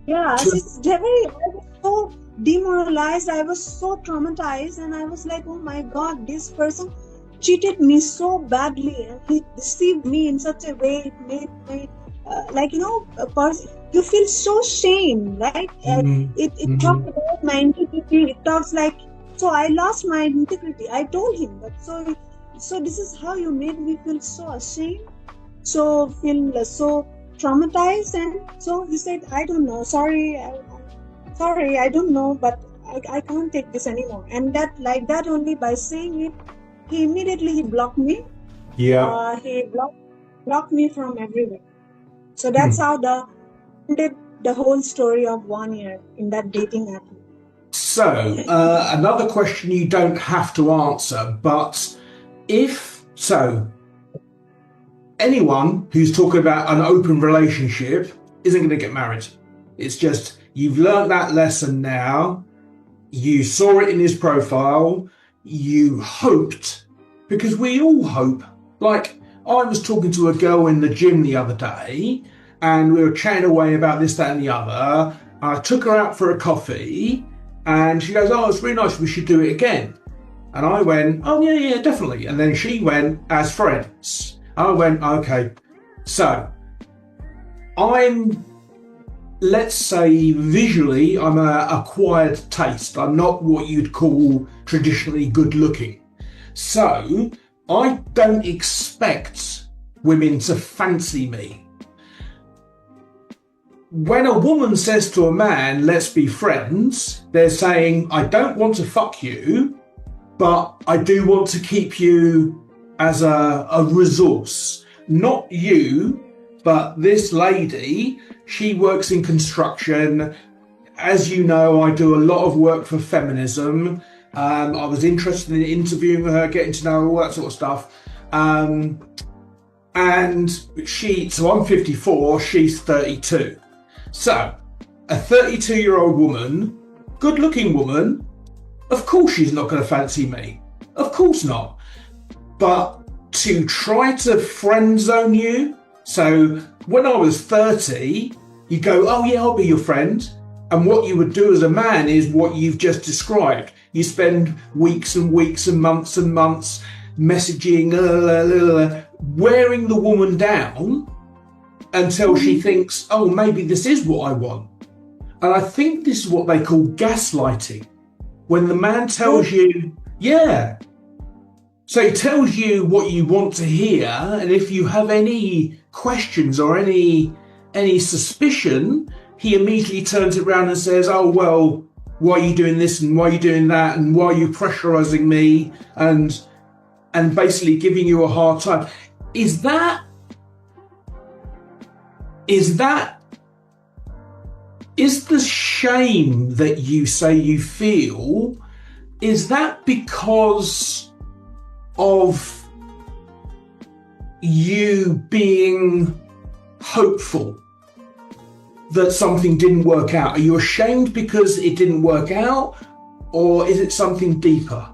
It's very. I was so demoralized. I was so traumatized, and I was like, oh my God, this person cheated me so badly, and he deceived me in such a way. It made me a person. You feel so shame, right? It talks about my integrity. It talks like. So I lost my integrity. I told him that. So this is how you made me feel so ashamed, so feel so traumatized. And so he said, I don't know. Sorry, I don't know, but I can't take this anymore. And that only by saying it, he immediately blocked me. He blocked me from everywhere. So that's how ended the whole story of 1 year in that dating app. So, another question you don't have to answer, but anyone who's talking about an open relationship isn't going to get married. It's just, you've learned that lesson now. You saw it in his profile. You hoped, because we all hope, like I was talking to a girl in the gym the other day and we were chatting away about this, that and the other. I took her out for a coffee and she goes, oh, it's really nice, we should do it again. And I went, oh, yeah, definitely. And then she went, as friends. I went, okay. So let's say visually, I'm a acquired taste. I'm not what you'd call traditionally good looking. So I don't expect women to fancy me. When a woman says to a man, let's be friends, they're saying, I don't want to fuck you, but I do want to keep you as a resource. Not you, but this lady, she works in construction. As you know, I do a lot of work for feminism. I was interested in interviewing her, getting to know her, all that sort of stuff. And so I'm 54, she's 32. So a 32-year-old woman, good looking woman, of course she's not going to fancy me. Of course not. But to try to friend zone you, so when I was 30, you go, oh yeah, I'll be your friend. And what you would do as a man is what you've just described. You spend weeks and weeks and months messaging, wearing the woman down until she thinks, oh, maybe this is what I want. And I think this is what they call gaslighting. When the man tells you, yeah. So he tells you what you want to hear. And if you have any questions or any suspicion, he immediately turns it around and says, oh, well, why are you doing this and why are you doing that and why are you pressurizing me and basically giving you a hard time. Is the shame that you say you feel, is that because of you being hopeful that something didn't work out? Are you ashamed because it didn't work out, or is it something deeper?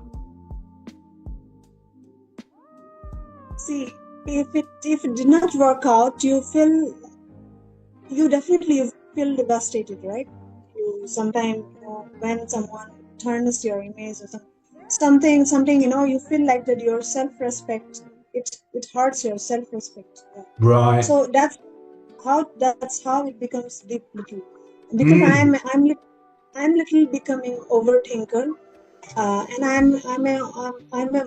See, if it did not work out, you definitely feel devastated, right? You sometimes, when someone turns your image or something, you feel like that your self-respect, it hurts your self-respect. Yeah. Right. So that's how it becomes deep little, because I'm little becoming overthinker, and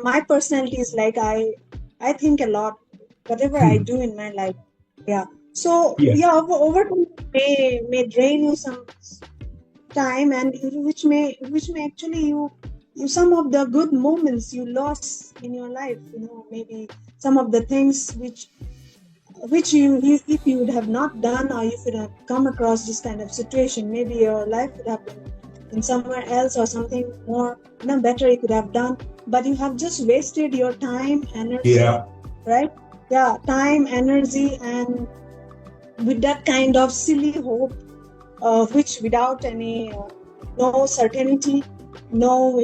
my personality is like I think a lot, whatever I do in my life. Yeah. So overthinking may drain you some time, and which may actually you some of the good moments you lost in your life. Maybe some of the things which you if you would have not done, or if you would have come across this kind of situation, maybe your life would have been in somewhere else or something more better you could have done, but you have just wasted your time, energy, right? Yeah, time, energy, and with that kind of silly hope, which without any no certainty, no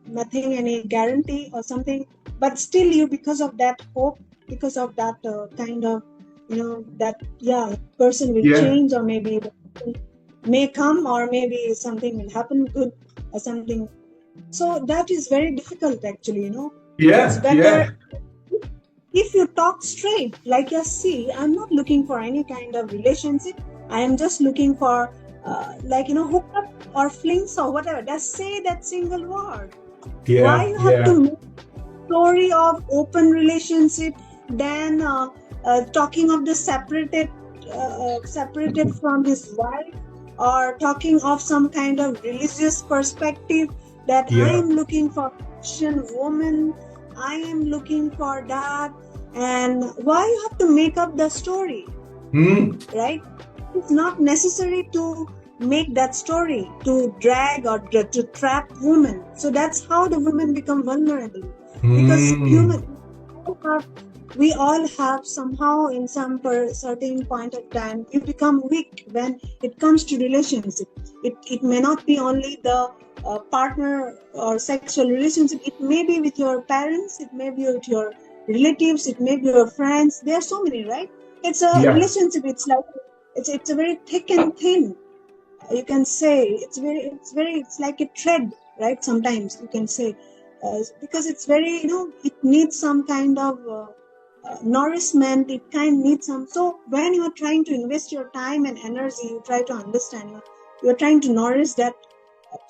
nothing, any guarantee or something, but still you, because of that hope, because of that kind of that person will change, or maybe may come, or maybe something will happen good or something. So that is very difficult actually. It's better if you talk straight, like, see, I'm not looking for any kind of relationship. I am just looking for hook up or flings or whatever. Just say that single word. Why you have to make a story of open relationship, then talking of the separated from his wife, or talking of some kind of religious perspective that I am looking for Christian woman, I am looking for that, and why you have to make up the story, right? It's not necessary to make that story to drag or to trap women. So that's how the women become vulnerable, because we all have somehow in some certain point of time, you become weak when it comes to relationship. It may not be only the partner or sexual relationship. It may be with your parents, it may be with your relatives, it may be your friends. There are so many, right? It's a relationship. It's like it's a very thick and thin. You can say it's like a thread, right? Sometimes you can say because it's very it needs some kind of nourishment. It needs some. So when you are trying to invest your time and energy, you try to understand. You are trying to nourish that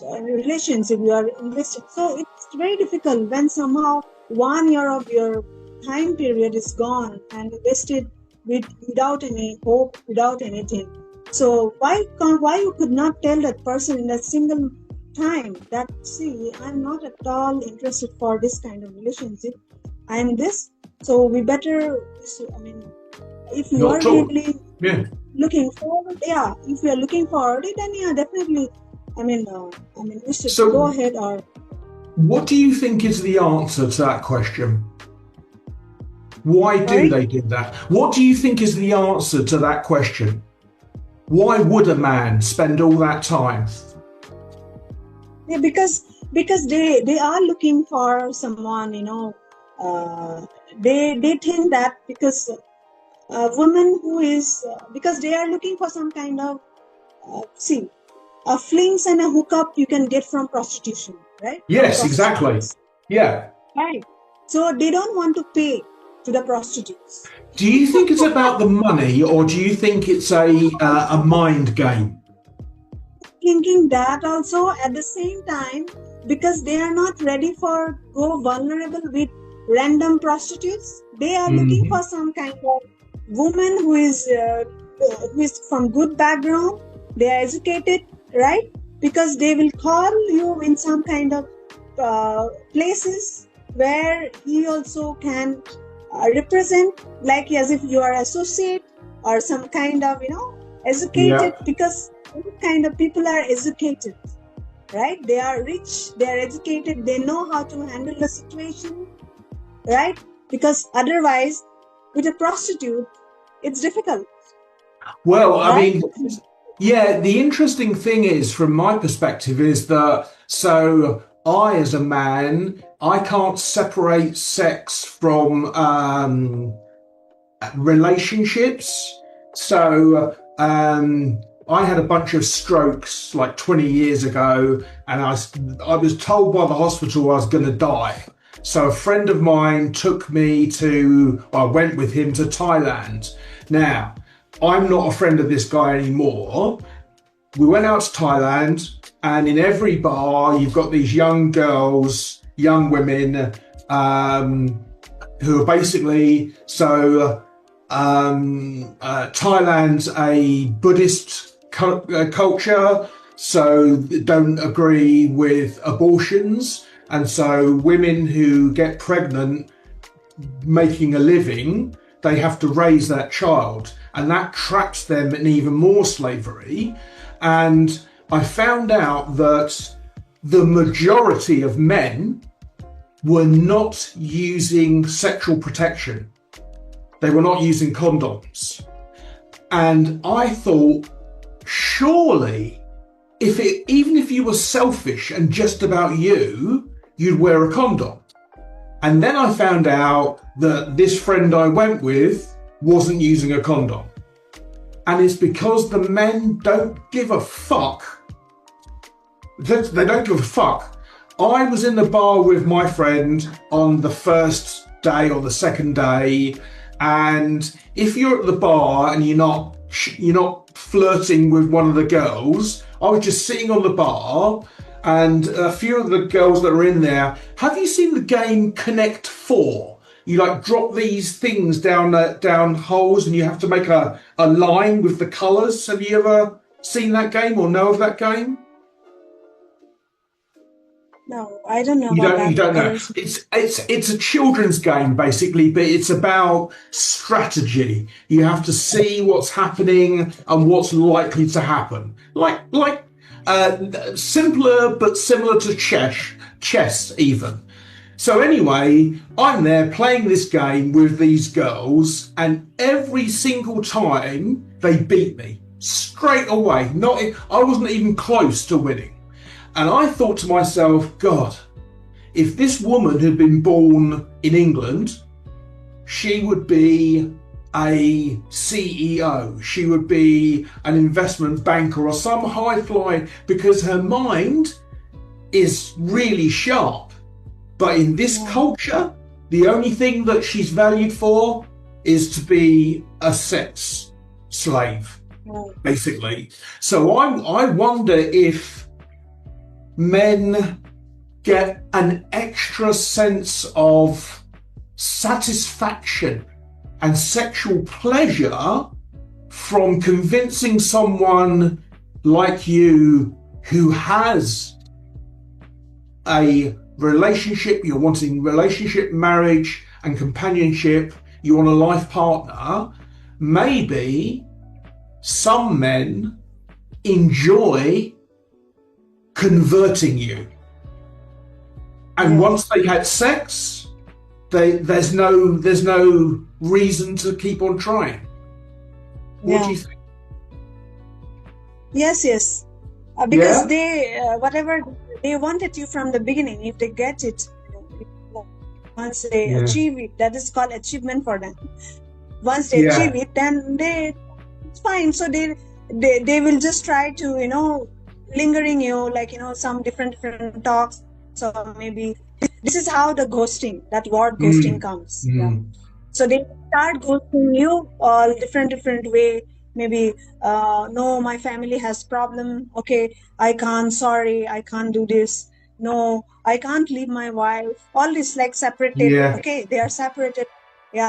relationship you are invested. So it's very difficult when somehow 1 year of your time period is gone and invested without any hope, without anything. So why you could not tell that person in a single time that, see, I'm not at all interested for this kind of relationship. I'm this. So we better, if you are really looking forward, if you are looking forward, then definitely, we should go ahead. Or what do you think is the answer to that question? Why do they do that? What do you think is the answer to that question? Why would a man spend all that time? Yeah, because they are looking for someone, they think that because a woman who is, because they are looking for some kind of, a flings and a hookup you can get from prostitution, right? Yes, exactly. Yeah. Right. So they don't want to pay to the prostitutes. Do you think it's about the money, or do you think it's a mind game? Thinking that also at the same time, because they are not ready for go vulnerable with random prostitutes. They are looking for some kind of woman who is from good background. They are educated, right? Because they will call you in some kind of places where he also can represent, like as if you are associate or some kind of educated, because kind of people are educated, right? They are rich, they are educated, they know how to handle the situation, right? Because otherwise with a prostitute it's difficult. Well, right? The interesting thing is, from my perspective, is that I, as a man, I can't separate sex from relationships. So I had a bunch of strokes like 20 years ago, and I was told by the hospital I was going to die. So a friend of mine took me I went with him to Thailand. Now, I'm not a friend of this guy anymore. We went out to Thailand, and in every bar, you've got these young girls, young women, who are basically, Thailand's a Buddhist culture, so don't agree with abortions. And so women who get pregnant making a living, they have to raise that child, and that traps them in even more slavery. And I found out that the majority of men were not using sexual protection. They were not using condoms. And I thought, surely, even if you were selfish and just about you, you'd wear a condom. And then I found out that this friend I went with wasn't using a condom. And it's because the men don't give a fuck. They don't give a fuck. I was in the bar with my friend on the first day or the second day, and if you're at the bar and you're not flirting with one of the girls, I was just sitting on the bar, and a few of the girls that were in there. Have you seen the game Connect 4? You drop these things down holes, and you have to make a line with the colours. Have you ever seen that game or know of that game? No, I don't know. You don't know. It's a children's game basically, but it's about strategy. You have to see what's happening and what's likely to happen. Simpler but similar to chess even. So anyway, I'm there playing this game with these girls, and every single time they beat me straight away. I wasn't even close to winning. And I thought to myself, God, if this woman had been born in England she would be a CEO, she would be an investment banker or some high flying, because her mind is really sharp. But in this culture, the only thing that she's valued for is to be a sex slave, basically. So I wonder if men get an extra sense of satisfaction and sexual pleasure from convincing someone like you who has a relationship, you're wanting relationship, marriage and companionship, you want a life partner. Maybe some men enjoy converting you, and once they had sex, there's no reason to keep on trying. What do you think? Yes. Because they whatever they wanted you from the beginning, if they get it, once they achieve it, that is called achievement for them. Once they achieve it, then it's fine. So they will just try to lingering you, like some different talks. So maybe this is how the ghosting, that word ghosting comes. So they start ghosting you all different way. Maybe no, my family has problem. Okay, I can't do this. No, I can't leave my wife. All this like separated. Okay, they are separated.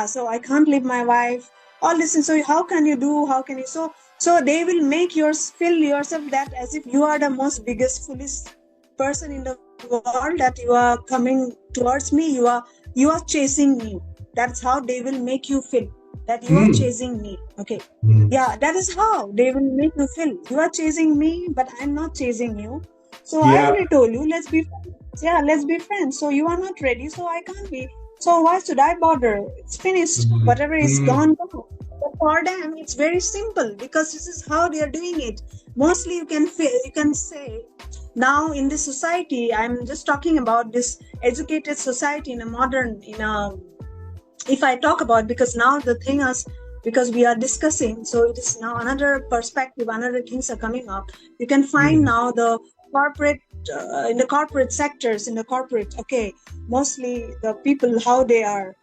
So I can't leave my wife. All this, and so how can you do? How can you? So they will make feel yourself that as if you are the most biggest foolish person in the world, that you are coming towards me. You are chasing me. That's how they will make you feel, that you are chasing me. Okay. That is how they will make you feel. You are chasing me, but I'm not chasing you. So I already told you, let's be friends. Let's be friends. So you are not ready, so I can't be. So why should I bother? It's finished. Whatever is gone. But for them, it's very simple, because this is how they are doing it. Mostly you can say, now in this society, I'm just talking about this educated society in a modern, if I talk about, because now the thing is, because we are discussing, so it is now another perspective, another things are coming up. You can find now the corporate, in the corporate sectors, mostly the people, how they are,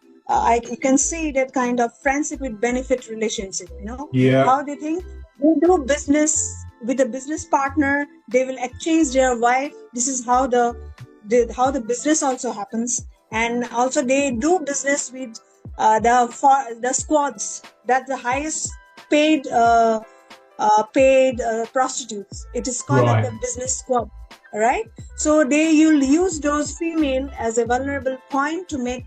you can see that kind of friendship with benefit relationship, how they think. They do business with a business partner, they will exchange their wife. This is how the business also happens. And also they do business with the squads, that the highest paid prostitutes. It is called the business squad, right? So they will use those female as a vulnerable point to make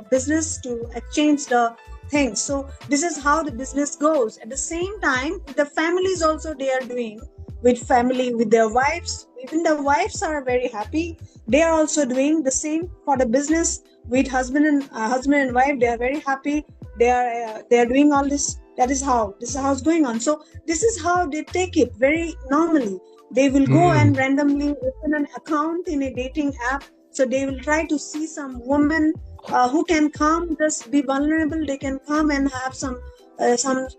business, to exchange the things. So this is how the business goes. At the same time, the families also they are doing with their wives. Even the wives are very happy. They are also doing the same for the business with husband and wife. They are very happy. They are doing all this. This is how it's going on. So this is how they take it very normally. They will go and randomly open an account in a dating app. So they will try to see some woman who can come, just be vulnerable. They can come and have some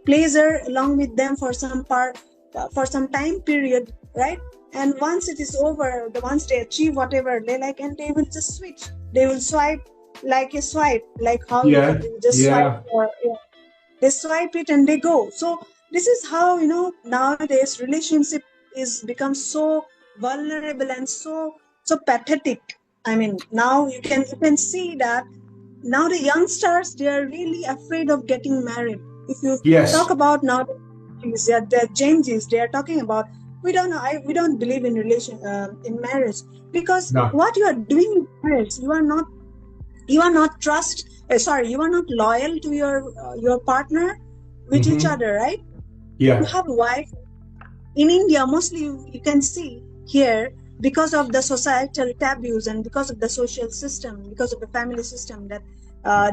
pleasure along with them for some time period, right? And once it is over, once they achieve whatever they like, and they will just switch. They will swipe like how you just swipe. They swipe it and they go. So this is how nowadays relationship is become so vulnerable and so pathetic. I mean, now you can see that now the youngsters, they are really afraid of getting married. If you talk about now the Gen Zs, they are talking about, we don't believe in in marriage, because what you are doing in marriage, you are not loyal to your partner with each other, right? You have a wife. In India, mostly you can see here, because of the societal taboos and because of the social system, because of the family system, that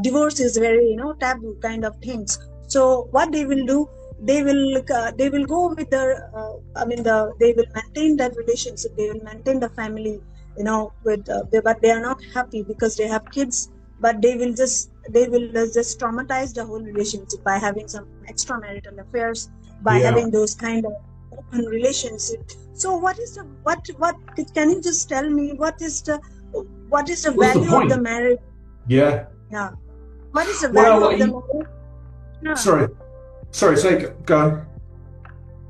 divorce is very taboo kind of things. So what they will do, they will go with they will maintain that relationship, they will maintain the family, but they are not happy because they have kids. But they will they will just traumatize the whole relationship by having some extramarital affairs, by Yeah. having those kind of open relationships. So what can you just tell me what is the What's the value of the point? marriage? Yeah. Yeah. What is the value of the marriage? No. Sorry, go on.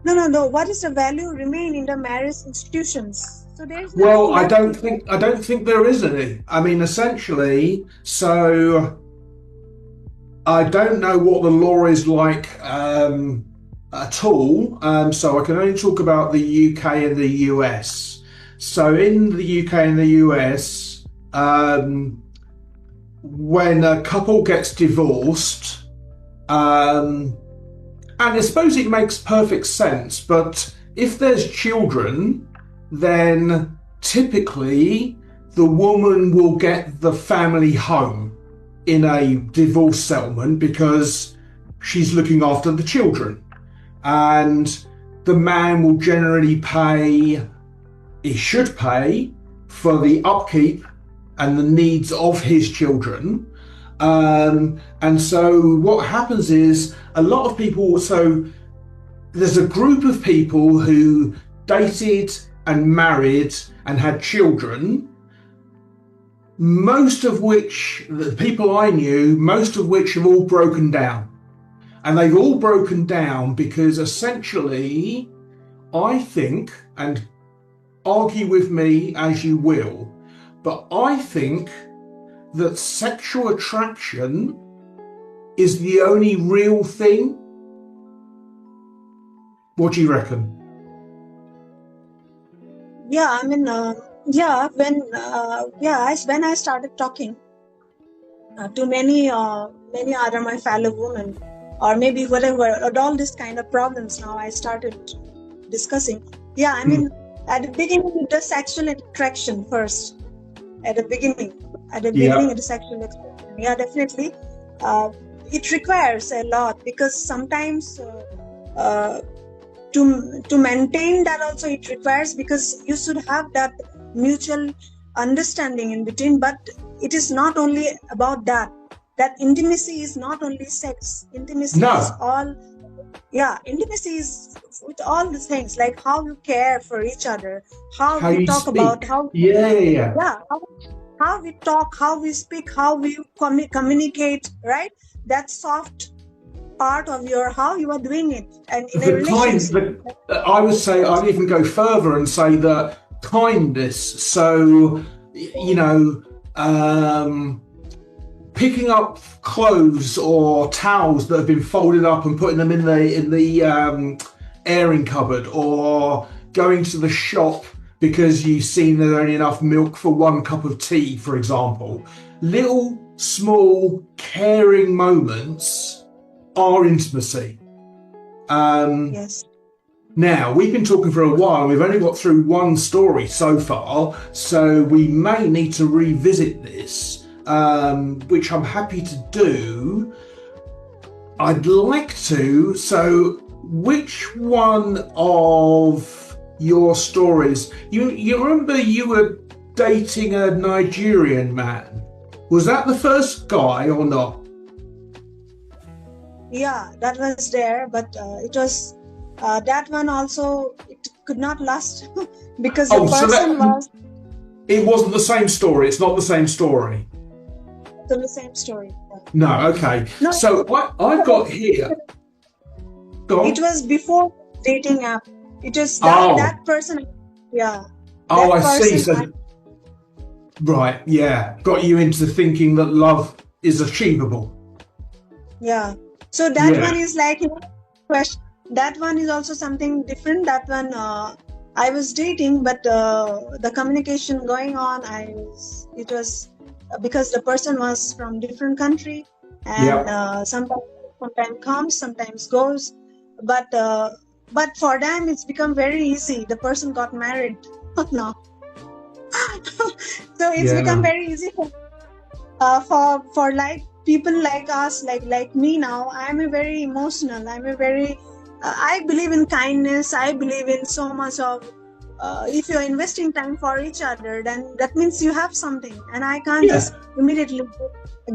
No. What is the value remain in the marriage institutions? So there's Well, I don't think there is any. I mean, essentially, so I don't know what the law is like at all. So I can only talk about the UK and the US. So in the UK and the US, when a couple gets divorced, and I suppose it makes perfect sense, but if there's children, then typically the woman will get the family home in a divorce settlement because she's looking after the children. And the man will generally he should pay for the upkeep and the needs of his children. And so what happens is a lot of people, so there's a group of people who dated and married and had children, most of which, the people I knew, most of which have all broken down. And they've all broken down because essentially, I think, and argue with me as you will, but I think that sexual attraction is the only real thing. What do you reckon? Yeah, I mean, when I started talking to many other my fellow women, or maybe whatever, or all this kind of problems now I started discussing. Yeah, I mean, at the beginning, the sexual attraction first. At the beginning, of the sexual attraction. Yeah, definitely. It requires a lot because sometimes to maintain that also it requires, because you should have that mutual understanding in between. But it is not only about that. That intimacy is not only sex. Intimacy is all. Yeah, intimacy is with all the things, like how you care for each other, how we talk about how we talk, how we speak, how we communicate, right? That soft part of how you are doing it, and in a relationship. I would say I'd even go further and say that kindness. So, picking up clothes or towels that have been folded up and putting them in the airing cupboard, or going to the shop because you've seen there's only enough milk for one cup of tea, for example. Little, small, caring moments are intimacy. Yes. Now, we've been talking for a while. We've only got through one story so far, so we may need to revisit this, which I'm happy to do. I'd like to. So, which one of your stories, you remember you were dating a Nigerian man? Was that the first guy or not? Yeah, that was there, but it was that one also, it could not last because the person was. It wasn't the same story. It's not the same story. It's the same story. No, okay. No, so I've got here. Go on. It was before dating app. It was that person. Yeah. Oh, I see. So, right. Yeah. Got you into thinking that love is achievable. Yeah. So that one is like, question. That one is also something different. That one I was dating, but the communication going on, it was because the person was from different country, and sometimes comes, sometimes goes, but for them it's become very easy. The person got married now, so it's become very easy for like people like us, like me now. I'm a very emotional. I'm a very I believe in kindness. I believe in so much of if you're investing time for each other, then that means you have something, and I can't just immediately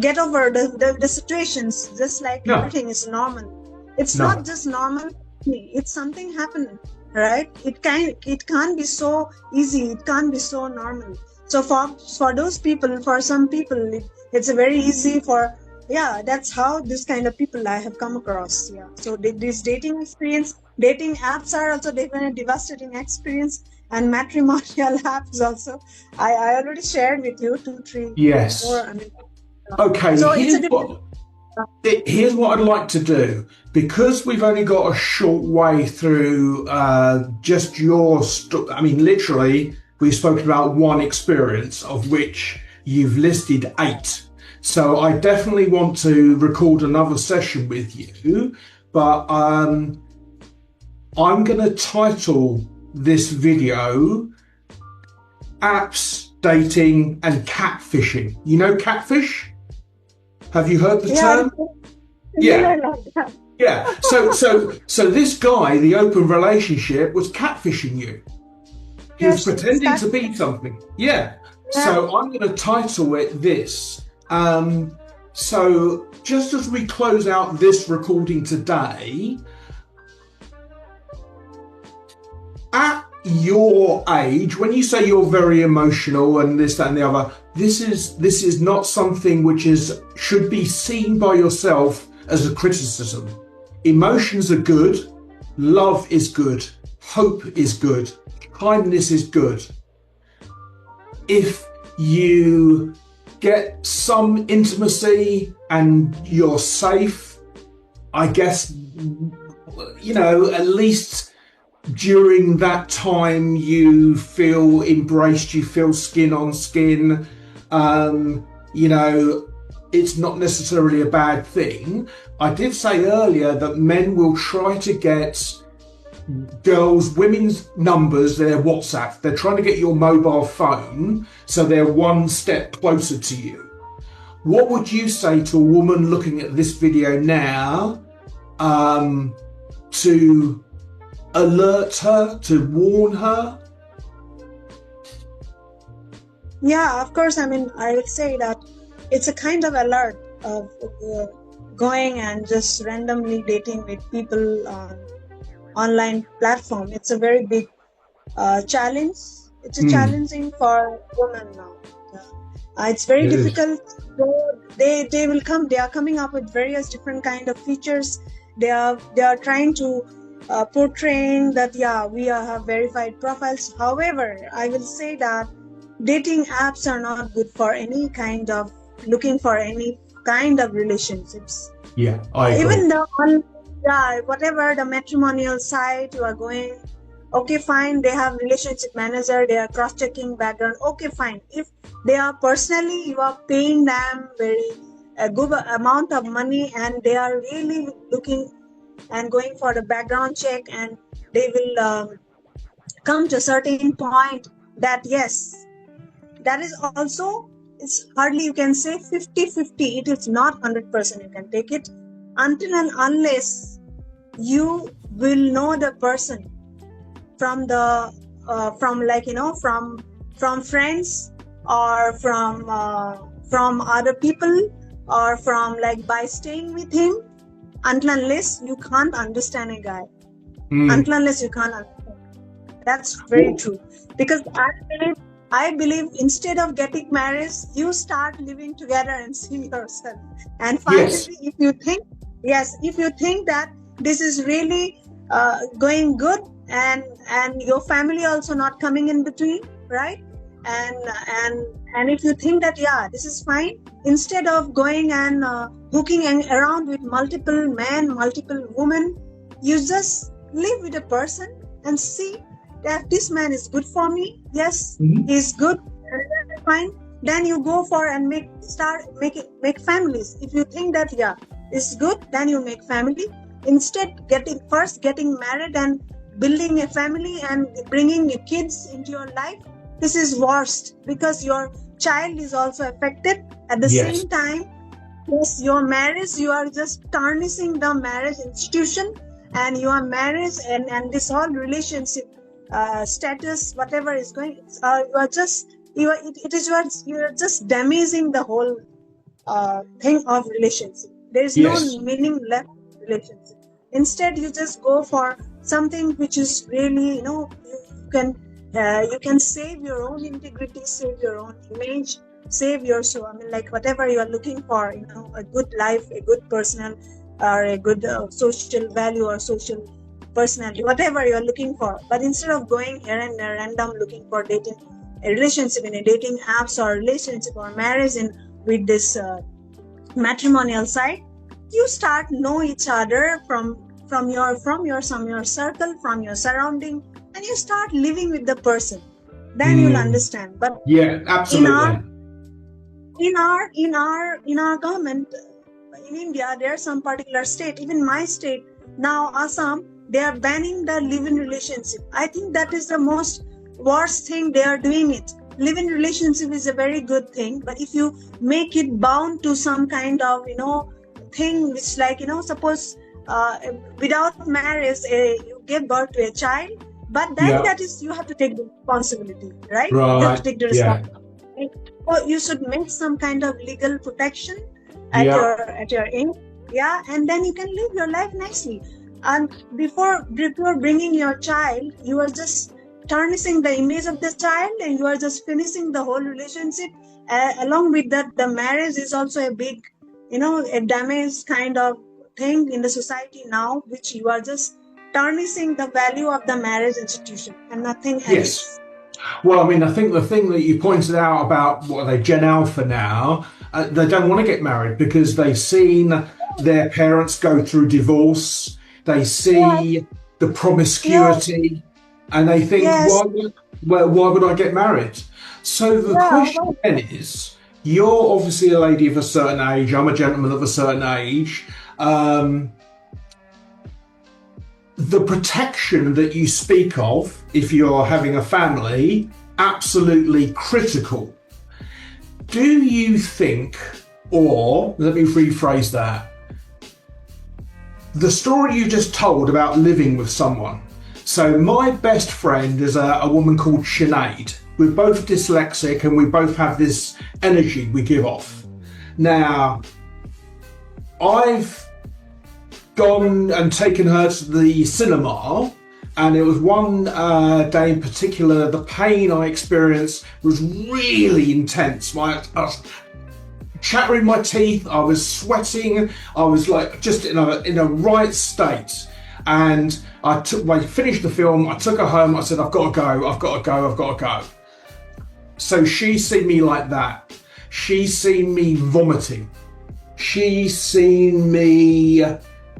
get over the situations just like everything is normal. It's not just normal. It's something happening, right? It can't be so easy. It can't be so normal. So for those people, for some people, it's a very easy for. Yeah, that's how this kind of people I have come across. Yeah. So this dating apps are also definitely a devastating experience, and matrimonial apps also. I already shared with you 2, 3, 4. I mean, okay. So here's what I'd like to do, because we've only got a short way through just your I mean, literally, we've spoken about one experience of which you've listed 8. So I definitely want to record another session with you, but I'm going to title this video Apps, Dating and Catfishing. You know catfish? Have you heard the term? Yeah. So this guy, the open relationship, was catfishing you. He was pretending to be something. Yeah. So I'm going to title it this. So just as we close out this recording today, at your age, when you say you're very emotional and this, that and the other, this is not something which should be seen by yourself as a criticism. Emotions are good, love is good, hope is good, kindness is good. If you get some intimacy and you're safe, I guess, at least during that time you feel embraced, you feel skin on skin, it's not necessarily a bad thing. I did say earlier that men will try to get women's numbers, their WhatsApp. They're trying to get your mobile phone so they're one step closer to you. What would you say to a woman looking at this video now to alert her, to warn her? Yeah, of course. I mean, I would say that it's a kind of alert of going and just randomly dating with people on online platform. It's a very big challenge. It's a challenging for women now. It's very difficult. They are coming up with various different kind of features. They are trying to portraying that we have verified profiles. However, I will say that dating apps are not good for any kind of looking for any kind of relationships. Yeah, I agree. Even though whatever the matrimonial site you are going, okay, fine, they have relationship manager, they are cross-checking background, okay, fine. If they are personally, you are paying them a good amount of money and they are really looking and going for the background check, and they will come to a certain point that yes, that is also, it's hardly you can say 50-50. It is not 100% you can take it until and unless you will know the person from the from friends or from other people or from by staying with him. Until unless you can't understand a guy, until unless you can't understand. That's very true. Because I believe instead of getting married, you start living together and see yourself. And finally, if you think that this is really going good, and your family also not coming in between, right? And if you think that this is fine, instead of going and hooking around with multiple men, multiple women, you just live with a person and see that this man is good for me. Yes, he's good, fine. Then you go for and make families. If you think that it's good, then you make family. Instead, getting married and building a family and bringing your kids into your life. This is worst because your child is also affected. At the same time, yes, your marriage, you are just tarnishing the marriage institution and your marriage and this whole relationship status, whatever is going, you are just you're just damaging the whole thing of relationship. There is no Yes. meaning left in relationship. Instead, you just go for something which is really, you can save your own integrity, save your own image, save your soul. I mean, like whatever you are looking for, a good life, a good personal, or a good social value or social personality, whatever you are looking for. But instead of going here and there random looking for dating a relationship in a dating apps or relationship or marriage in with this matrimonial side, you start know each other from your circle, from your surrounding, and you start living with the person. Then you'll understand. But yeah, absolutely. in our government in India, there are some particular state, even my state now, Assam, they are banning the live-in relationship. I think that is the most worst thing they are doing it. Live-in relationship is a very good thing, but if you make it bound to some kind of thing which, like, suppose without marriage you give birth to a child, but then that is, you have to take the responsibility, right? You have to take the responsibility. Or you should make some kind of legal protection at your end, and then you can live your life nicely. And before bringing your child, you are just tarnishing the image of the child, and you are just finishing the whole relationship. Along with that, the marriage is also a big, a damaged kind of thing in the society now, which you are just tarnishing the value of the marriage institution and nothing else. Yes. Well, I mean, I think the thing that you pointed out about what are they, Gen Alpha now, they don't want to get married because they've seen their parents go through divorce. They see the promiscuity, and they think, why would I get married? So the question then is, you're obviously a lady of a certain age. I'm a gentleman of a certain age. The protection that you speak of, if you're having a family, absolutely critical. Do you think, or let me rephrase that, the story you just told about living with someone. So my best friend is a woman called Sinead. We're both dyslexic and we both have this energy we give off. Now, I've gone and taken her to the cinema, and it was one day in particular, the pain I experienced was really intense. I was chattering my teeth, I was sweating, I was like just in a right state. And I finished the film, I took her home, I said, I've got to go. So she's seen me like that. She's seen me vomiting. She's seen me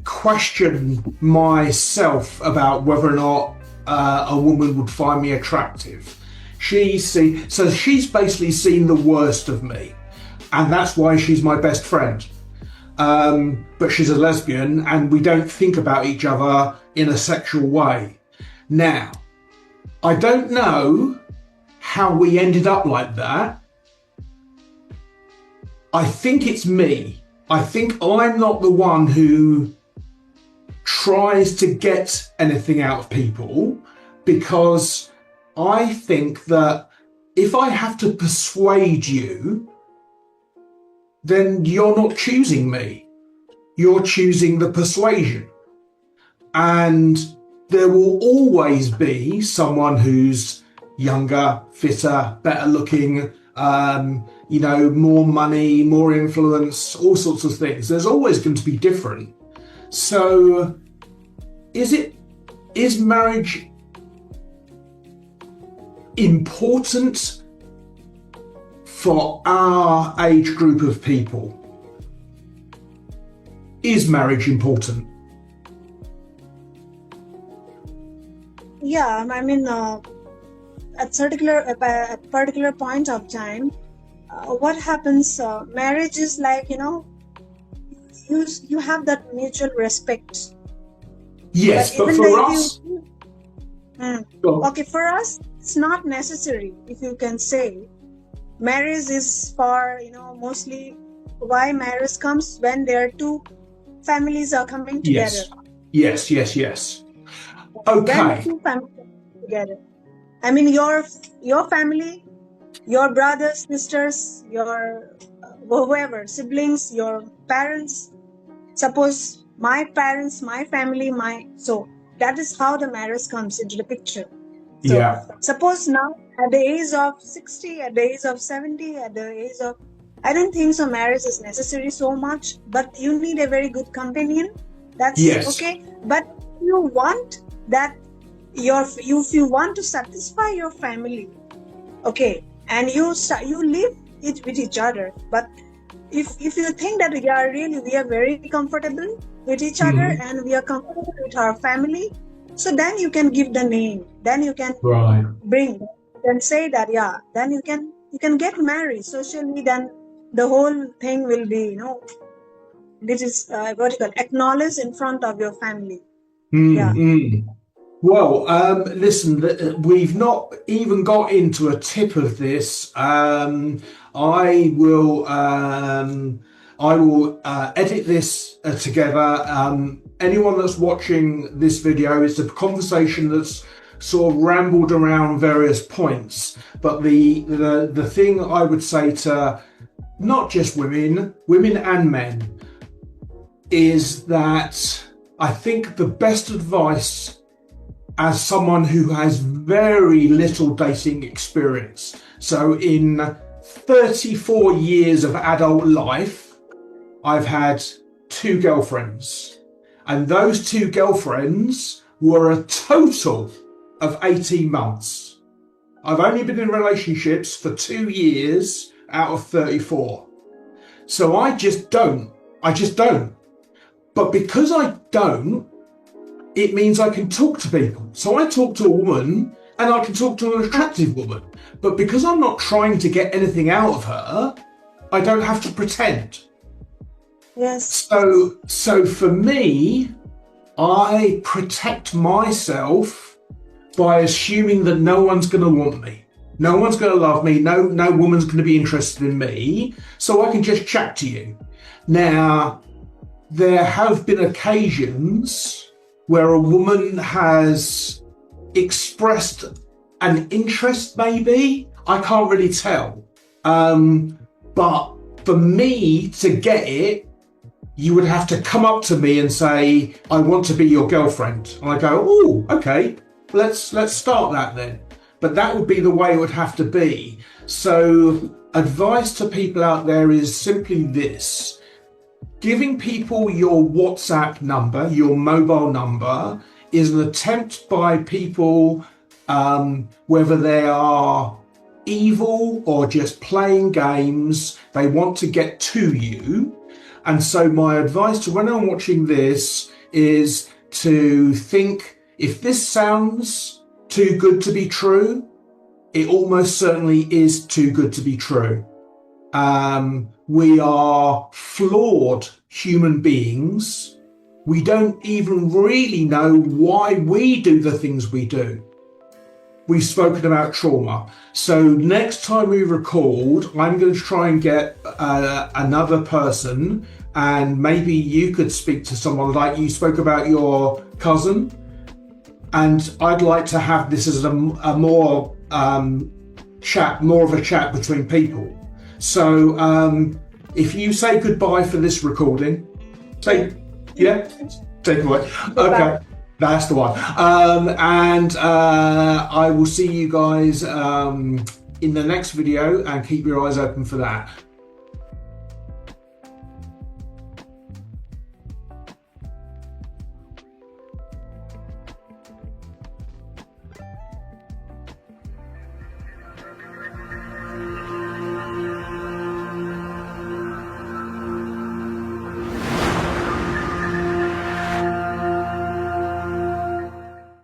question myself about whether or not a woman would find me attractive. So she's basically seen the worst of me, and that's why she's my best friend. But she's a lesbian, and we don't think about each other in a sexual way. Now, I don't know how we ended up like that. I think it's me. I think I'm not the one who tries to get anything out of people, because I think that if I have to persuade you, then you're not choosing me. You're choosing the persuasion. And there will always be someone who's younger, fitter, better looking, more money, more influence, all sorts of things. There's always going to be different. So is marriage important for our age group of people? Is marriage important? Yeah, I mean, at a particular point of time, what happens? Marriage is like, you have that mutual respect. Yes, but for us, okay, for us, it's not necessary. If you can say, marriage is for mostly why marriage comes when there are two families are coming together. Yes. Okay. When two families come together. I mean, your family, your brothers, sisters, your whoever, siblings, your parents. Suppose my parents, my family, so that is how the marriage comes into the picture. So suppose now at the age of 60, at the age of 70, at the age of, I don't think so marriage is necessary so much, but you need a very good companion. That's okay. But you want that if you want to satisfy your family, okay, and you live with each other, but if you think that we are very comfortable with each other and we are comfortable with our family, so then you can give the name, then you can bring and say that then you can get married socially, then the whole thing will be, this is what you call acknowledged in front of your family. Well, listen, we've not even got into a tip of this. I will edit this together. Anyone that's watching this video, it's a conversation that's sort of rambled around various points. But the thing I would say to not just women and men, is that I think the best advice as someone who has very little dating experience, so in 34 years of adult life, I've had 2 girlfriends, and those 2 girlfriends were a total of 18 months. I've only been in relationships for 2 years out of 34. So I just don't. But because I don't, it means I can talk to people. So I talk to a woman and I can talk to an attractive woman. But because I'm not trying to get anything out of her, I don't have to pretend. Yes. So for me, I protect myself by assuming that no one's going to want me. No one's going to love me. No woman's going to be interested in me. So I can just chat to you. Now, there have been occasions where a woman has expressed an interest, maybe. I can't really tell. But for me to get it, you would have to come up to me and say, I want to be your girlfriend. And I go, oh, okay, let's start that then. But that would be the way it would have to be. So advice to people out there is simply this. Giving people your WhatsApp number, your mobile number, is an attempt by people, whether they are evil or just playing games, they want to get to you. And so my advice to when I'm watching this is to think, if this sounds too good to be true, it almost certainly is too good to be true. We are flawed human beings. We don't even really know why we do the things we do. We've spoken about trauma. So next time we record, I'm going to try and get another person, and maybe you could speak to someone like you spoke about your cousin. And I'd like to have this as a more of a chat between people. So if you say goodbye for this recording, take it away. Okay, that's the one. And I will see you guys in the next video, and keep your eyes open for that.